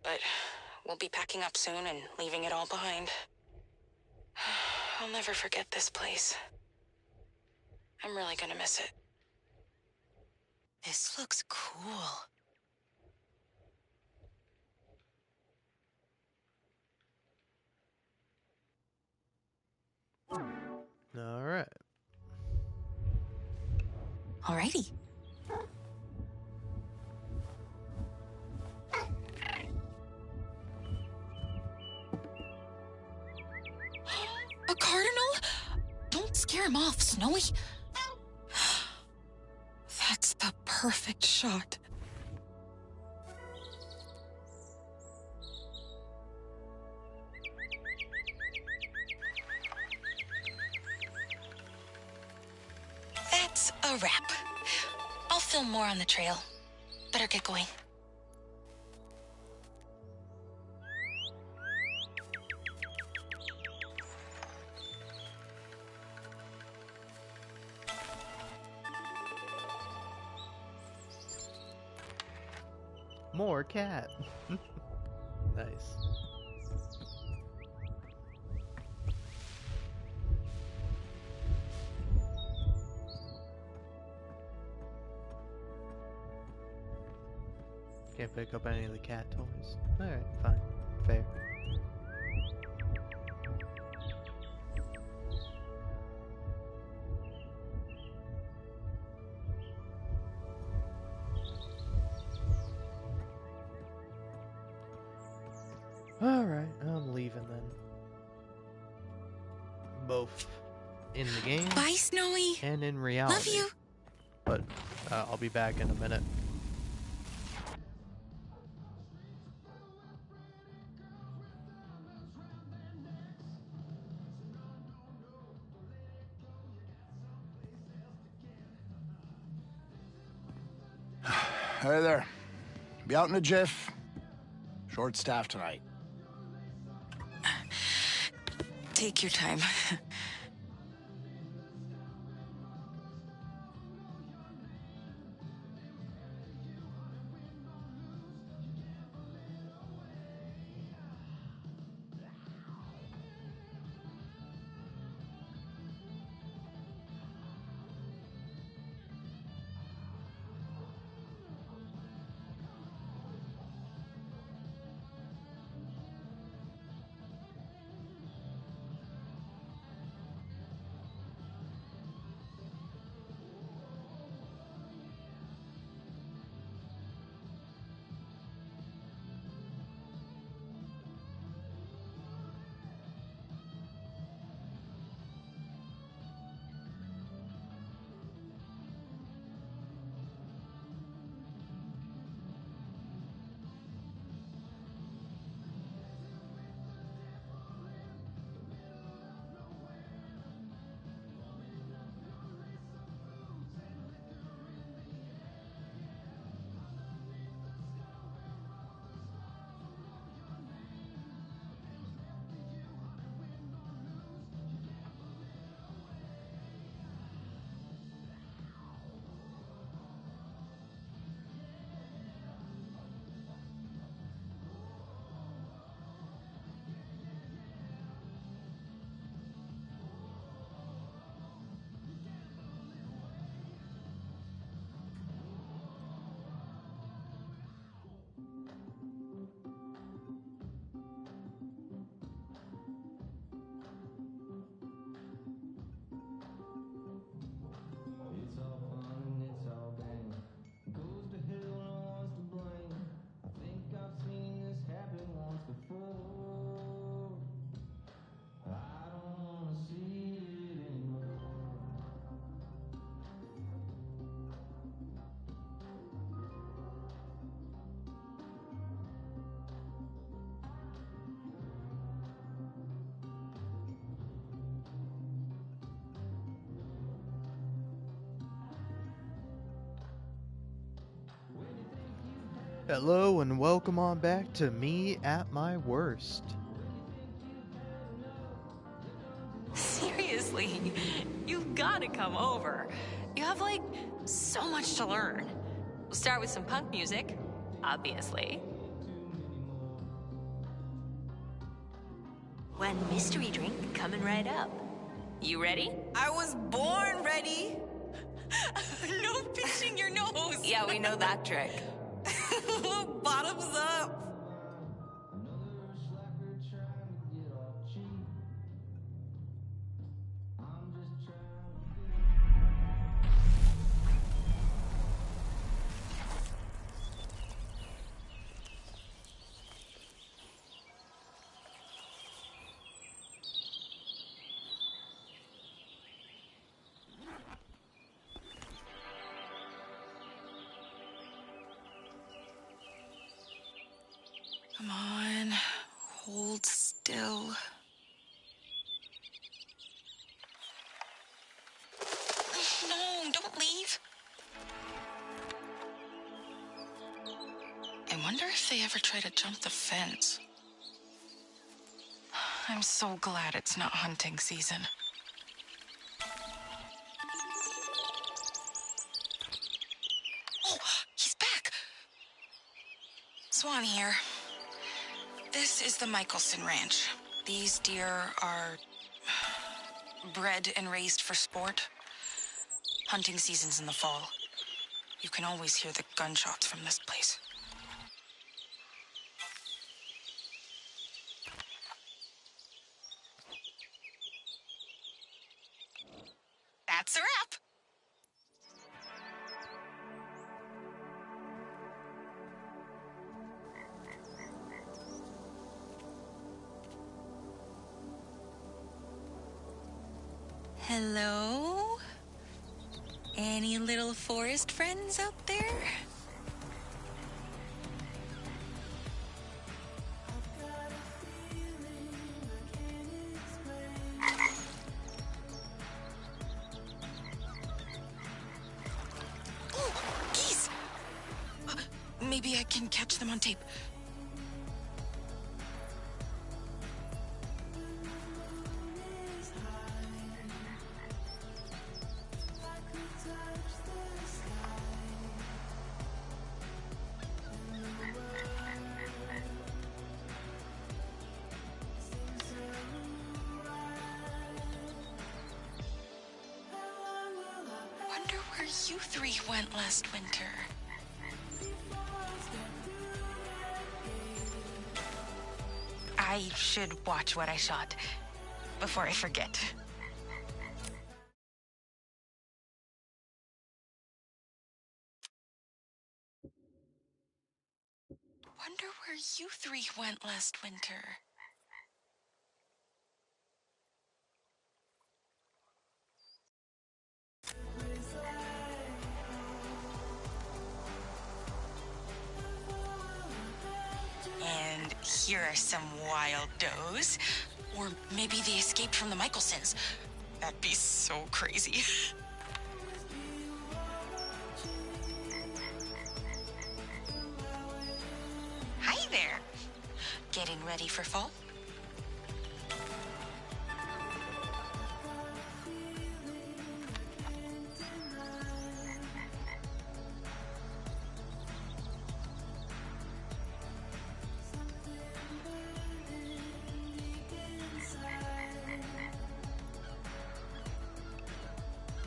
But we'll be packing up soon and leaving it all behind. I'll never forget this place. I'm really gonna miss it. This looks cool. All right. Alrighty. A cardinal? Don't scare him off, Snowy. That's the perfect shot. That's a wrap. I'll film more on the trail. Better get going. More cat. Nice. Can't pick up any of the cat toys. Alright, fine. Fair. Alright, I'm leaving then. Both in the game Bye, Snowy. and in reality. Love you. But I'll be back in a minute. Hey there. Be out in a jiff. Short staff tonight. Take your time. Hello and welcome on back to Me at My Worst. Seriously, you've got to come over. You have, like, so much to learn. We'll start with some punk music, obviously. One mystery drink coming right up. You ready? I was born ready. No pinching your nose. Yeah, we know that trick. Bottoms up. Come on, hold still. No, don't leave. I wonder if they ever try to jump the fence. I'm so glad it's not hunting season. Oh, he's back. Swan here. This is the Michelson Ranch. These deer are bred and raised for sport. Hunting season's in the fall. You can always hear the gunshots from this place. That's a wrap. Hello? Any little forest friends out there? Oh, geese! Maybe I can catch them on tape. Wonder where you three went last winter. I should watch what I shot before I forget. Wonder where you three went last winter. And here are some wild does. Or maybe they escaped from the Michelsons. That'd be so crazy. Hi there. Getting ready for fall?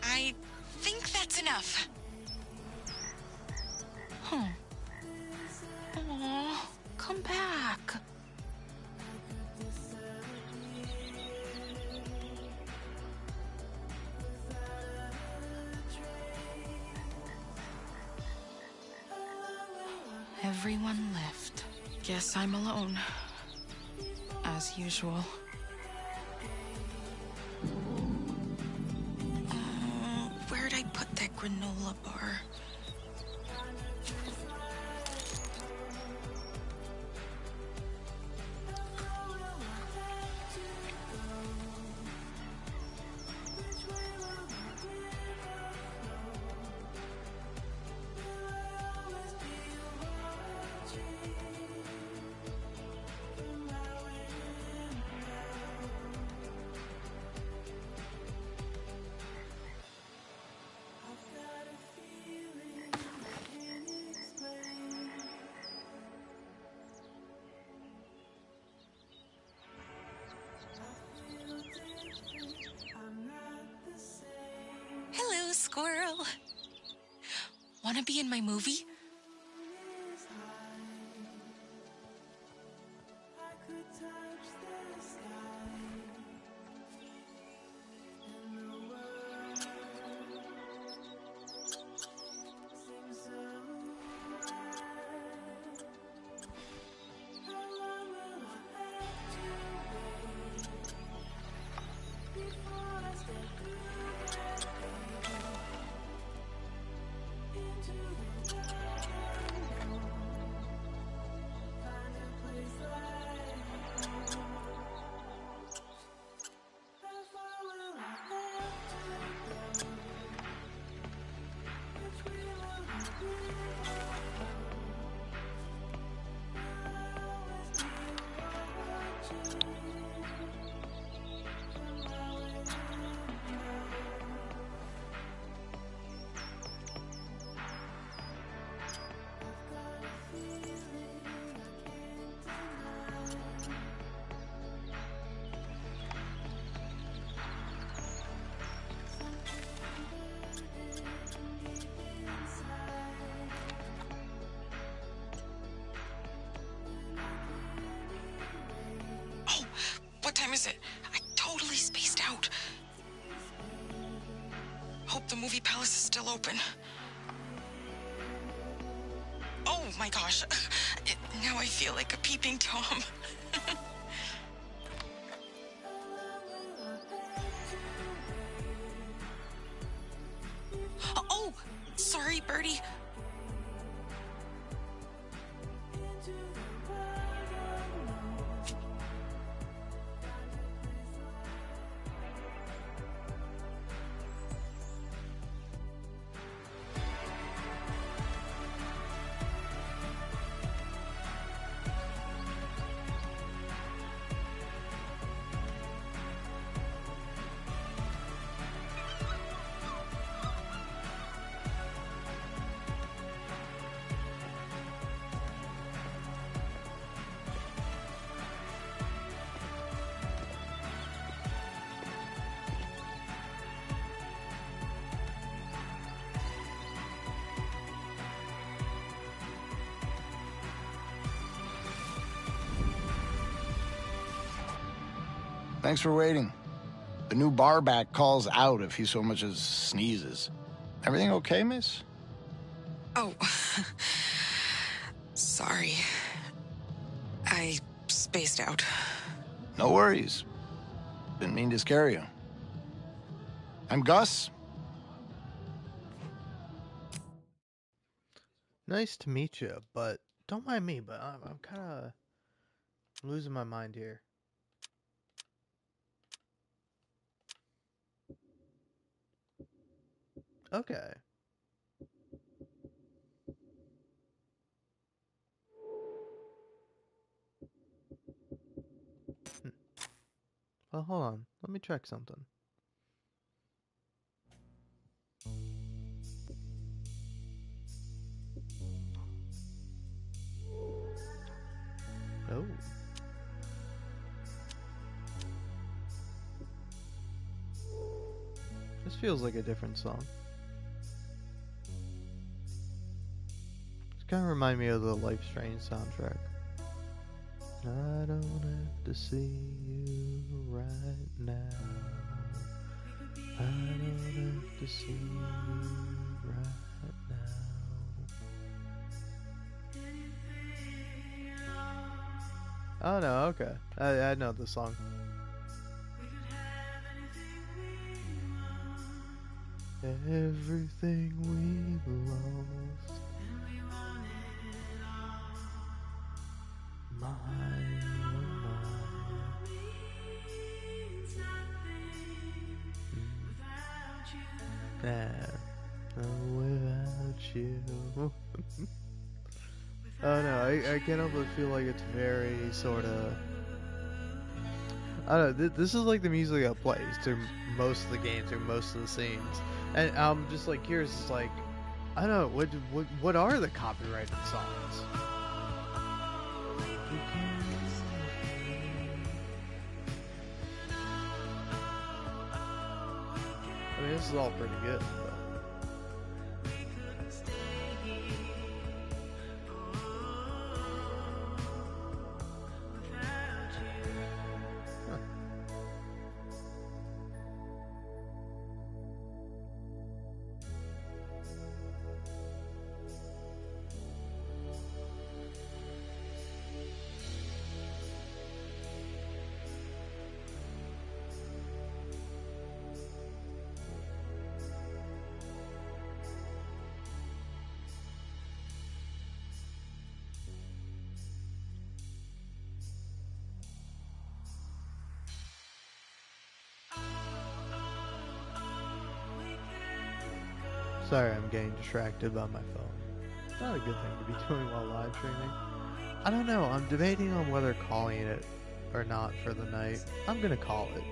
I think that's enough. Aw, come back. Everyone left. Guess I'm alone. As usual. Where'd I put that granola bar? squirrel. Wanna be in my movie? Oh, what time is it? I totally spaced out. Hope the movie palace is still open. Oh my gosh. Now I feel like a peeping Tom. Oh, sorry, Birdie. Thanks for waiting. The new barback calls out if he so much as sneezes. Everything okay, miss? Oh, sorry. I spaced out. No worries. Didn't mean to scare you. I'm Gus. Nice to meet you, but don't mind me, but I'm kind of losing my mind here. Okay. Well, hold on. Let me check something. Oh. This feels like a different song. It's kind of remind me of the Life Strange soundtrack. I don't have to see you right now. I don't have to see you right now. Oh no, okay. I know the song. Everything we've lost. Mine, without you. Oh no, I can't help but feel like it's very sort of. I don't know. This is like the music that plays through most of the game, through most of the scenes, and I'm just like curious. It's like, I don't know what are the copyrighted songs? I mean, this is all pretty good, but Sorry, I'm getting distracted by my phone. It's not a good thing to be doing while live streaming. I don't know, I'm debating on whether calling it or not for the night. I'm gonna call it.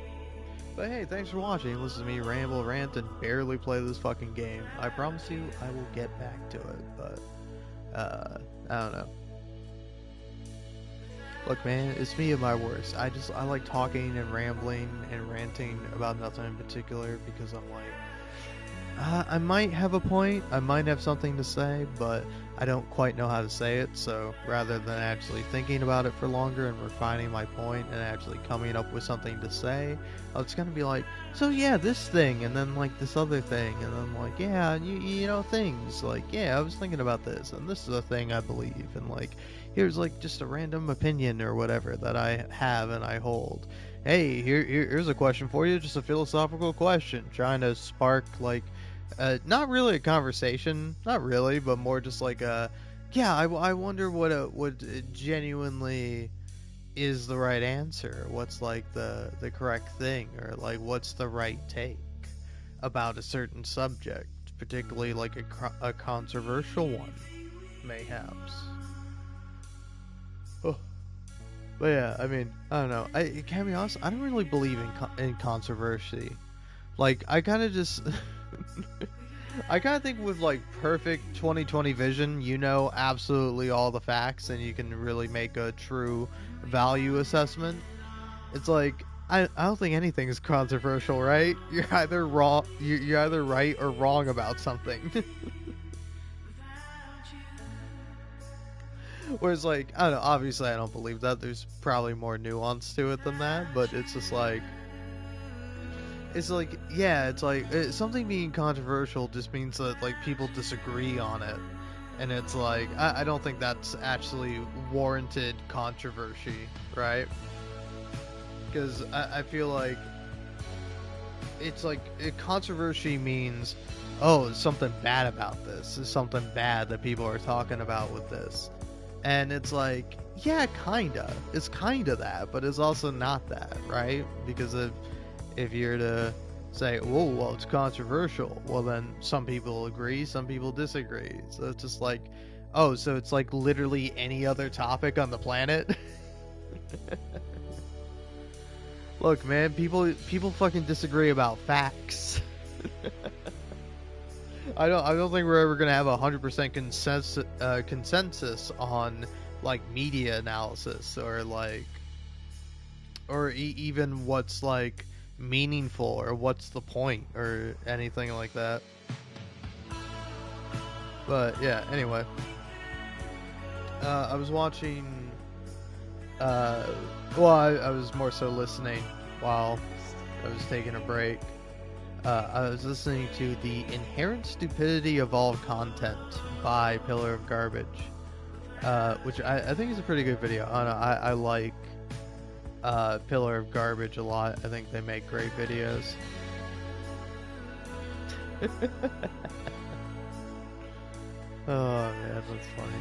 But hey, thanks for watching. Listen to me ramble, rant, and barely play this fucking game. I promise you I will get back to it, but, I don't know. Look, man, it's me at my worst. I like talking and rambling and ranting about nothing in particular because I'm like, I might have a point, I might have something to say, but I don't quite know how to say it, so rather than actually thinking about it for longer and refining my point and actually coming up with something to say, I was gonna be like, so yeah, this thing, and then like this other thing, and then like, yeah, you know, things, like, yeah, I was thinking about this, and this is a thing I believe, and like, here's like just a random opinion or whatever that I have and I hold. Hey, here's a question for you, just a philosophical question, trying to spark like, not really a conversation, not really, but more just like a, yeah, I wonder what genuinely is the right answer, what's like the correct thing, or like what's the right take about a certain subject, particularly like a controversial one, mayhaps. Oh. But yeah, I mean, I don't know. I can be honest, I don't really believe in controversy. Like, I kind of just, I kind of think with like perfect 2020 vision, you know absolutely all the facts, and you can really make a true value assessment. It's like I don't think anything is controversial, right? You're either wrong, you're either right or wrong about something. Whereas, like, I don't know, obviously I don't believe that. There's probably more nuance to it than that, but it's just like, yeah, it's like, something being controversial just means that, like, people disagree on it. And it's like, I don't think that's actually warranted controversy, right? Because I feel like it's like, controversy means, oh, there's something bad about this. There's something bad that people are talking about with this. And it's like, yeah, kinda. It's kinda that, but it's also not that, right? Because if you're to say, whoa, well, it's controversial, well, then some people agree, some people disagree. So it's just like, oh, so it's like literally any other topic on the planet? Look, man, people fucking disagree about facts. I don't think we're ever gonna have 100% consensus on like media analysis or like, or even what's like meaningful or what's the point or anything like that. But yeah, anyway, I was watching. Well, I was more so listening while I was taking a break. I was listening to The Inherent Stupidity of All Content by Pillar of Garbage, which I think is a pretty good video. I like Pillar of Garbage a lot. I think they make great videos. Oh man, that's funny.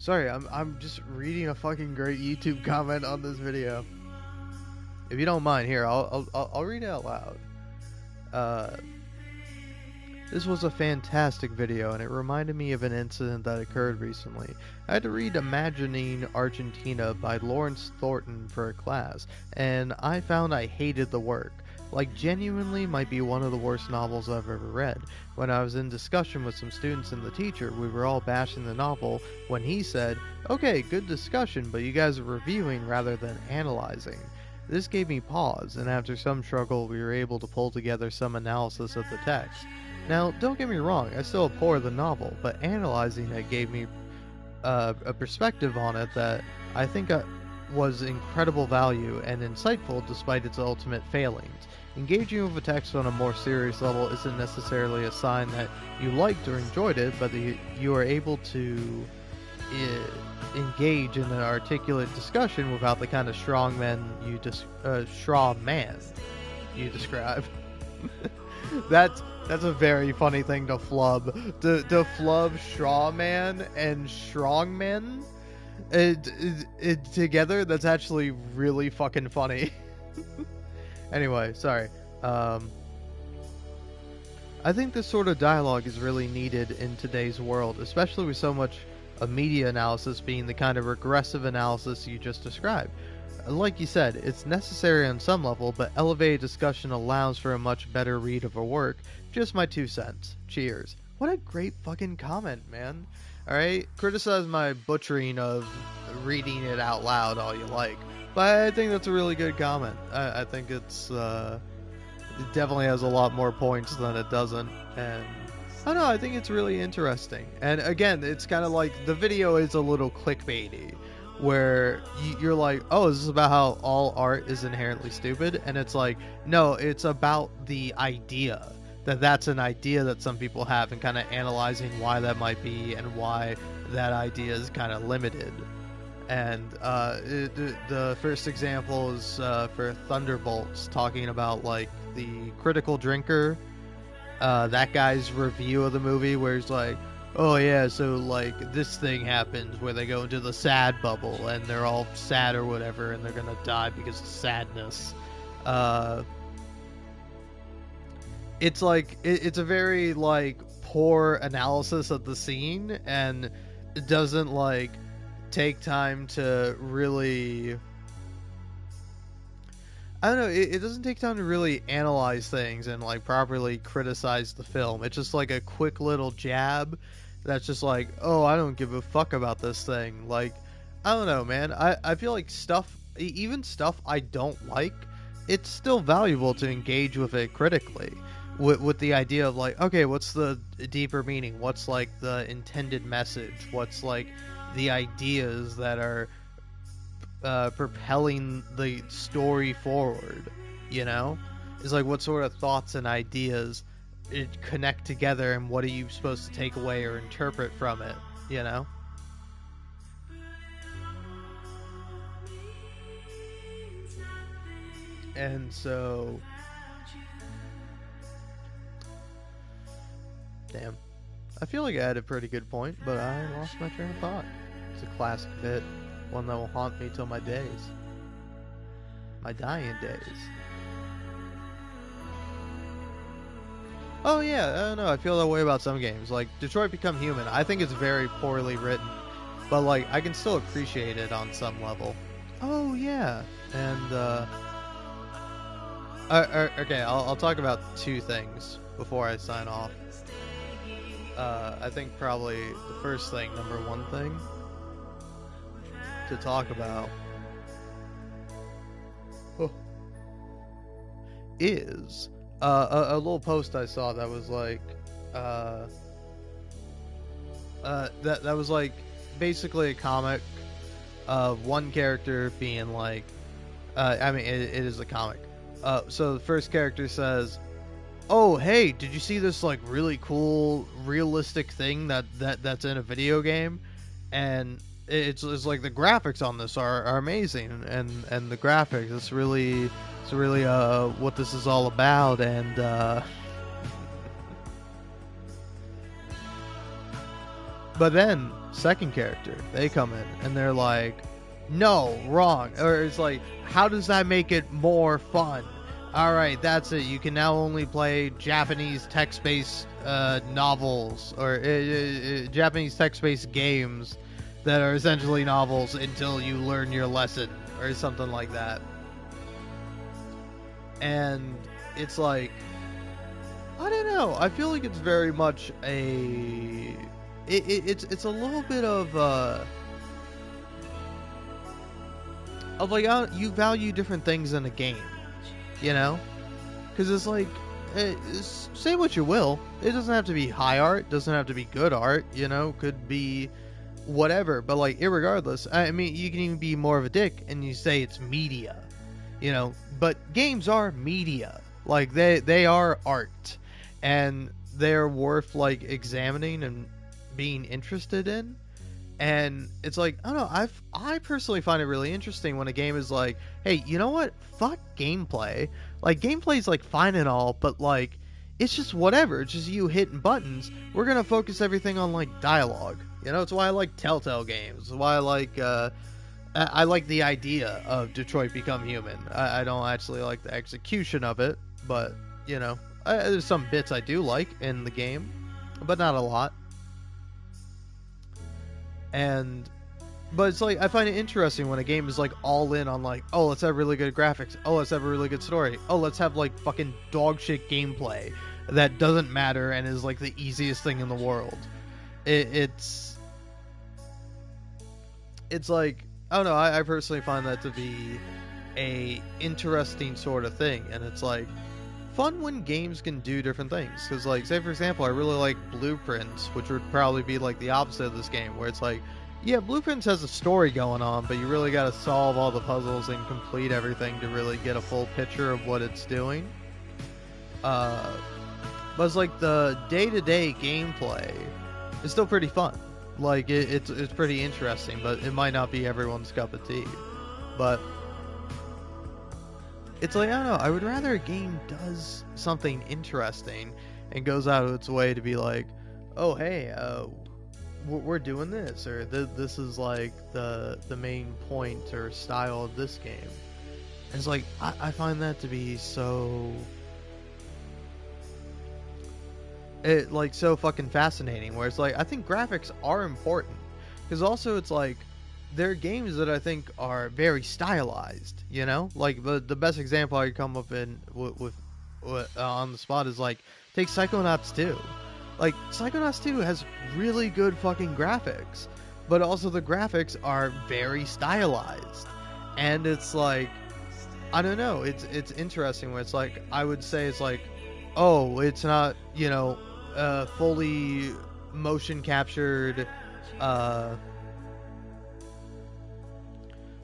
Sorry, I'm just reading a fucking great YouTube comment on this video. If you don't mind, here I'll read it out loud. This was a fantastic video, and it reminded me of an incident that occurred recently. I had to read Imagining Argentina by Lawrence Thornton for a class, and I found I hated the work. Like, genuinely might be one of the worst novels I've ever read. When I was in discussion with some students and the teacher, we were all bashing the novel when he said, "Okay, good discussion, but you guys are reviewing rather than analyzing." This gave me pause, and after some struggle we were able to pull together some analysis of the text. Now, don't get me wrong, I still abhor the novel, but analyzing it gave me a perspective on it that I think was incredible value and insightful despite its ultimate failings. Engaging with a text on a more serious level isn't necessarily a sign that you liked or enjoyed it, but that you are able to engage in an articulate discussion without the kind of straw man you describe. That's a very funny thing to flub. To flub straw man and strong men it together. That's actually really fucking funny. Anyway, sorry. I think this sort of dialogue is really needed in today's world, especially with so much of media analysis being the kind of regressive analysis you just described. Like you said, it's necessary on some level, but elevated discussion allows for a much better read of a work. Just my 2 cents. Cheers. What a great fucking comment, man. Alright? Criticize my butchering of reading it out loud all you like. But I think that's a really good comment. I think it definitely has a lot more points than it doesn't. And I don't know, I think it's really interesting. And again, it's kind of like the video is a little clickbaity, where you're like, oh, is this about how all art is inherently stupid? And it's like, no, it's about the idea. That's an idea that some people have, and kind of analyzing why that might be and why that idea is kind of limited. And the first example is for Thunderbolts, talking about like the Critical Drinker, that guy's review of the movie, where he's like, oh yeah, so like this thing happens where they go into the sad bubble and they're all sad or whatever, and they're gonna die because of sadness. It's like it's a very like poor analysis of the scene, and it doesn't like take time to really, I don't know, it doesn't take time to really analyze things and like properly criticize the film. It's just like a quick little jab that's just like, oh, I don't give a fuck about this thing. Like, I don't know, man. I feel like even stuff I don't like, it's still valuable to engage with it critically. With the idea of like, okay, what's the deeper meaning? What's like the intended message? What's like the ideas that are propelling the story forward, you know? It's like, what sort of thoughts and ideas it connect together, and what are you supposed to take away or interpret from it, you know? And so, damn, I feel like I had a pretty good point, but I lost my train of thought. It's a classic bit, one that will haunt me till my dying days. Oh yeah, I don't know, I feel that way about some games. Like, Detroit Become Human, I think it's very poorly written, but like, I can still appreciate it on some level. Oh yeah, and okay, I'll talk about 2 things before I sign off. I think probably the first thing, number 1 thing to talk about is a little post I saw that was like that was like basically a comic of one character being like, I mean, it is a comic. So the first character says, oh hey, did you see this like really cool realistic thing that's in a video game? And it's like the graphics on this are amazing, and the graphics, it's really what this is all about. And but then second character, they come in and they're like, no, wrong. Or it's like, how does that make it more fun? Alright, that's it. You can now only play Japanese text-based novels, or Japanese text-based games that are essentially novels until you learn your lesson, or something like that. And it's like, I don't know. I feel like it's very much a... It's a little bit of like, you value different things in a game, you know? Because it's like, say what you will, it doesn't have to be high art, doesn't have to be good art, could be whatever, but like irregardless, I mean, you can even be more of a dick and you say it's media, but games are media, like they are art, and they're worth like examining and being interested in. And it's like, I don't know, I personally find it really interesting when a game is like, hey, you know what, fuck gameplay. Like, gameplay's like fine and all, but like it's just whatever, it's just you hitting buttons. We're gonna focus everything on like dialogue. It's why I like Telltale games. It's why I like the idea of Detroit Become Human. I don't actually like the execution of it, but there's some bits I do like in the game, but not a lot. But it's like, I find it interesting when a game is like all in on like, oh, let's have really good graphics, oh, let's have a really good story, oh, let's have like fucking dog shit gameplay that doesn't matter and is like the easiest thing in the world. It's like, I don't know, I personally find that to be a interesting sort of thing, and it's like fun when games can do different things. Because like, say for example, I really like Blueprints, which would probably be like the opposite of this game, where it's like, yeah, Blueprints has a story going on, but you really got to solve all the puzzles and complete everything to really get a full picture of what it's doing. But it's like the day-to-day gameplay is still pretty fun. Like, it's pretty interesting, but it might not be everyone's cup of tea. But it's like, I don't know, I would rather a game does something interesting and goes out of its way to be like, oh, hey, we're doing this, or this is like the main point or style of this game. And it's like, I find that to be so so fucking fascinating, where it's like, I think graphics are important, because also it's like, there are games that I think are very stylized, like the best example I could come up with on the spot is like, take Psychonauts 2. Like, Psychonauts 2 has really good fucking graphics, but also the graphics are very stylized, and it's like, I don't know, it's interesting where it's like, I would say it's like, oh, it's not, fully motion captured,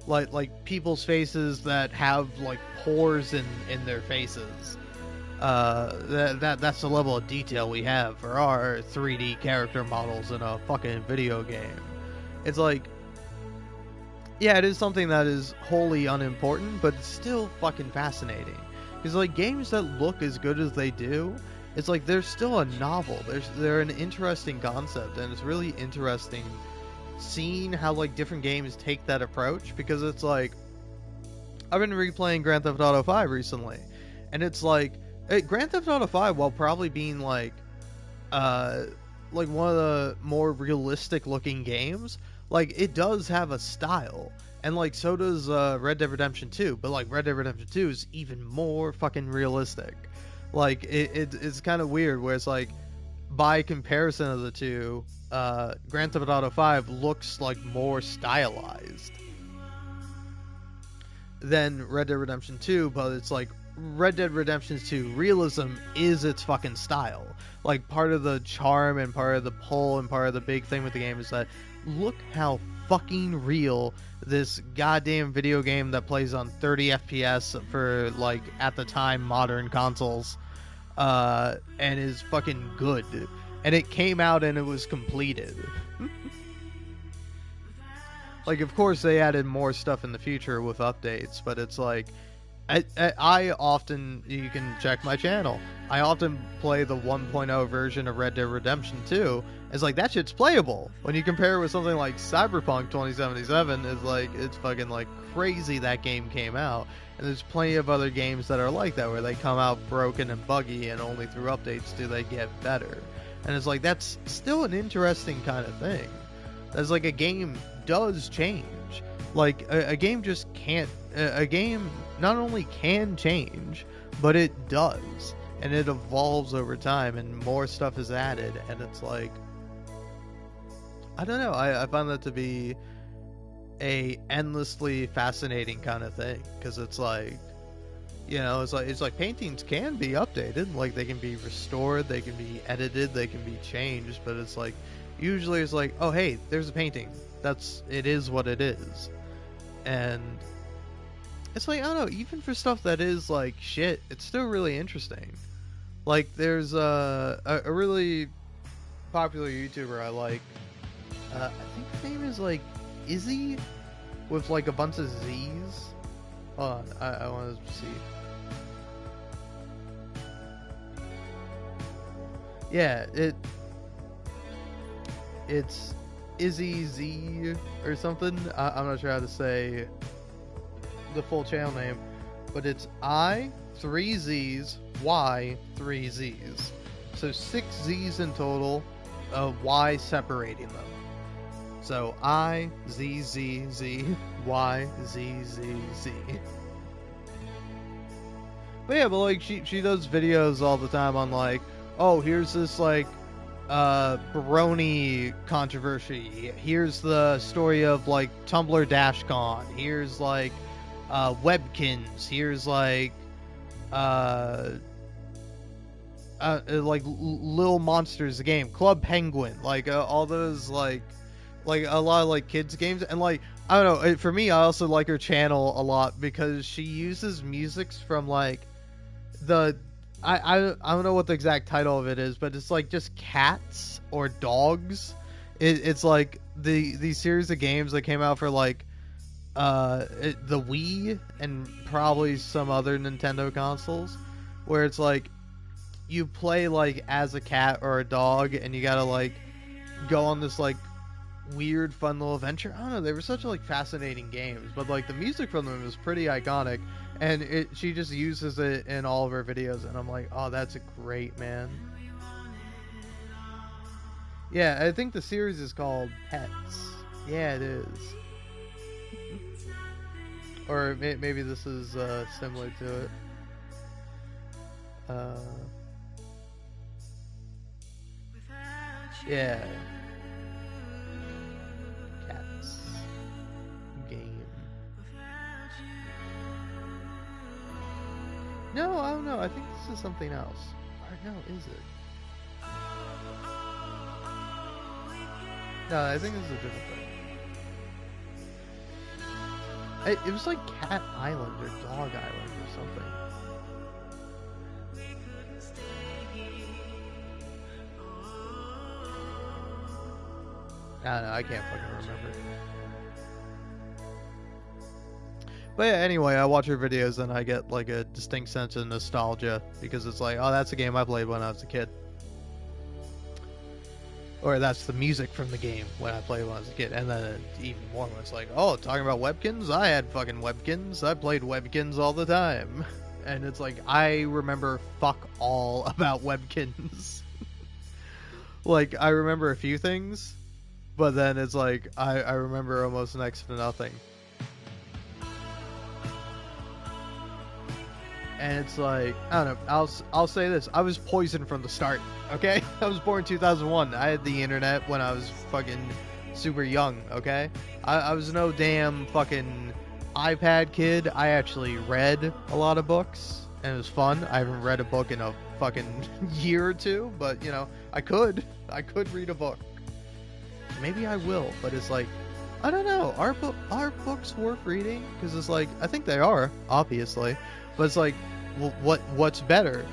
like people's faces that have like pores in their faces. That's the level of detail we have for our 3D character models in a fucking video game. It's like, yeah, it is something that is wholly unimportant, but it's still fucking fascinating. Because like, games that look as good as they do, it's like they're still a novel. They're an interesting concept, and it's really interesting seeing how like different games take that approach. Because it's like, I've been replaying Grand Theft Auto 5 recently, and it's like, Grand Theft Auto 5, while probably being like one of the more realistic looking games, like, it does have a style, and like, so does Red Dead Redemption 2, but like, Red Dead Redemption 2 is even more fucking realistic. Like, it's kind of weird where it's like, by comparison of the two, Grand Theft Auto 5 looks like more stylized than Red Dead Redemption 2, but it's like, Red Dead Redemption 2 realism is its fucking style. Like, part of the charm and part of the pull and part of the big thing with the game is that, look how fucking real this goddamn video game that plays on 30 FPS for, like, at the time, modern consoles, and is fucking good. And it came out and it was completed. Like, of course, they added more stuff in the future with updates, but it's like, I often, you can check my channel, I often play the 1.0 version of Red Dead Redemption 2. It's like, that shit's playable. When you compare it with something like Cyberpunk 2077, it's like, it's fucking like crazy that game came out. And there's plenty of other games that are like that, where they come out broken and buggy, and only through updates do they get better. And it's like, that's still an interesting kind of thing. That's like, a game does change. Like, a game just can't, a game not only can change, but it does. And it evolves over time, and more stuff is added, and it's like, I don't know, I find that to be a endlessly fascinating kind of thing, because it's like, You know, it's like paintings can be updated, like they can be restored, they can be edited, they can be changed, but it's like usually it's like, oh hey, there's a painting. It is what it is. And it's like, I don't know, even for stuff that is like shit, it's still really interesting. Like there's a really popular YouTuber I like. I think her name is like Izzy with like a bunch of Z's. Hold on, I want to see. Yeah, it's Izzy Z or something. I'm not sure how to say the full channel name, but it's I 3 Z's Y 3 Z's. So 6 Z's in total, Y separating them. So I Z Z Z Y Z Z Z. But yeah, but like she does videos all the time on like, oh, here's this like Baroni controversy. Here's the story of like Tumblr DashCon. Here's like Webkins. Here's like Little Monsters the game, Club Penguin, like all those like a lot of like kids games. And like I don't know, for me I also like her channel a lot because she uses musics from like the I don't know what the exact title of it is, but it's like just cats or dogs. It's like the series of games that came out for like the Wii and probably some other Nintendo consoles, where it's like you play like as a cat or a dog and you gotta like go on this like weird fun little adventure. I don't know, they were such like fascinating games, but like the music from them is pretty iconic, and she just uses it in all of her videos, and I'm like, oh, that's a great, man. Yeah, I think the series is called Pets. Yeah, it is. Or maybe this is similar to it. Yeah. Cats. Game. No, I don't know. I think this is something else. Or no, is it? No, I think this is a different thing. It was like Cat Island or Dog Island or something. I don't know, I can't fucking remember. But yeah, anyway, I watch her videos and I get like a distinct sense of nostalgia because it's like, oh, that's a game I played when I was a kid. Or that's the music from the game when I played when I was a kid. And then even more when it's like, oh, talking about Webkins? I had fucking Webkins. I played Webkins all the time. And it's like, I remember fuck all about Webkins. Like, I remember a few things, but then it's like, I remember almost next to nothing. And it's like, I don't know, I'll say this, I was poisoned from the start, okay? I was born in 2001, I had the internet when I was fucking super young, okay? I was no damn fucking iPad kid. I actually read a lot of books, and it was fun. I haven't read a book in a fucking year or two, but, you know, I could read a book. Maybe I will, but it's like, I don't know, are books worth reading? Because it's like, I think they are, obviously. But it's like, what's better,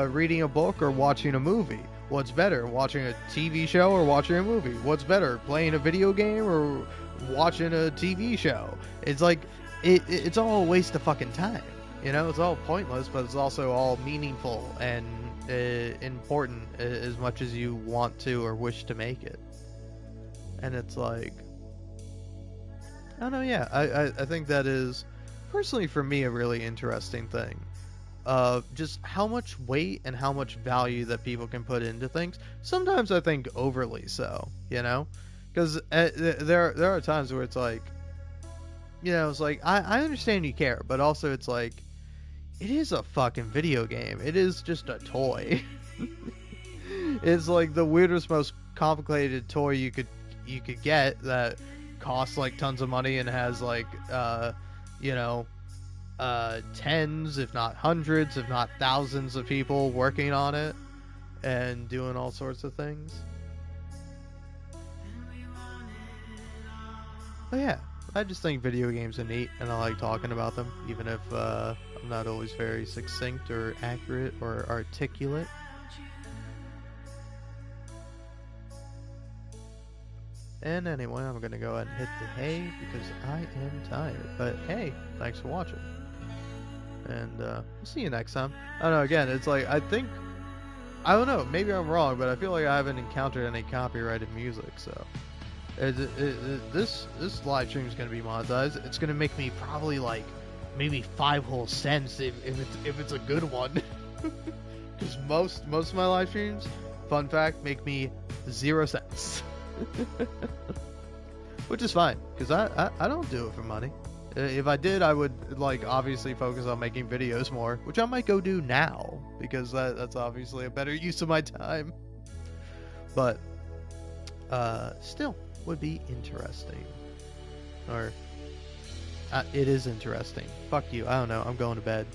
reading a book or watching a movie? What's better, watching a TV show or watching a movie? What's better, playing a video game or watching a TV show? It's like, it's all a waste of fucking time. You know, it's all pointless, but it's also all meaningful and important as much as you want to or wish to make it. And it's like, I don't know, yeah, I think that is, personally for me, a really interesting thing. Just how much weight and how much value that people can put into things. Sometimes I think overly so, you know? Because there are times where it's like, you know, it's like, I understand you care, but also it's like, it is a fucking video game. It is just a toy. It's like the weirdest, most complicated toy you could get that costs like tons of money and has like, you know, tens, if not hundreds, if not thousands of people working on it and doing all sorts of things. But yeah, I just think video games are neat, and I like talking about them, even if I'm not always very succinct or accurate or articulate. And anyway, I'm gonna go ahead and hit the hay because I am tired. But hey, thanks for watching. And we'll see you next time. I don't know, again, it's like, I don't know, maybe I'm wrong, but I feel like I haven't encountered any copyrighted music, so. This live stream is going to be monetized. It's going to make me probably like maybe 5 whole cents if it's a good one. Because most of my live streams, fun fact, make me 0 cents. Which is fine, because I don't do it for money. If I did, I would like obviously focus on making videos more, which I might go do now, because that's obviously a better use of my time. But still would be interesting, or it is interesting. Fuck you, I don't know, I'm going to bed.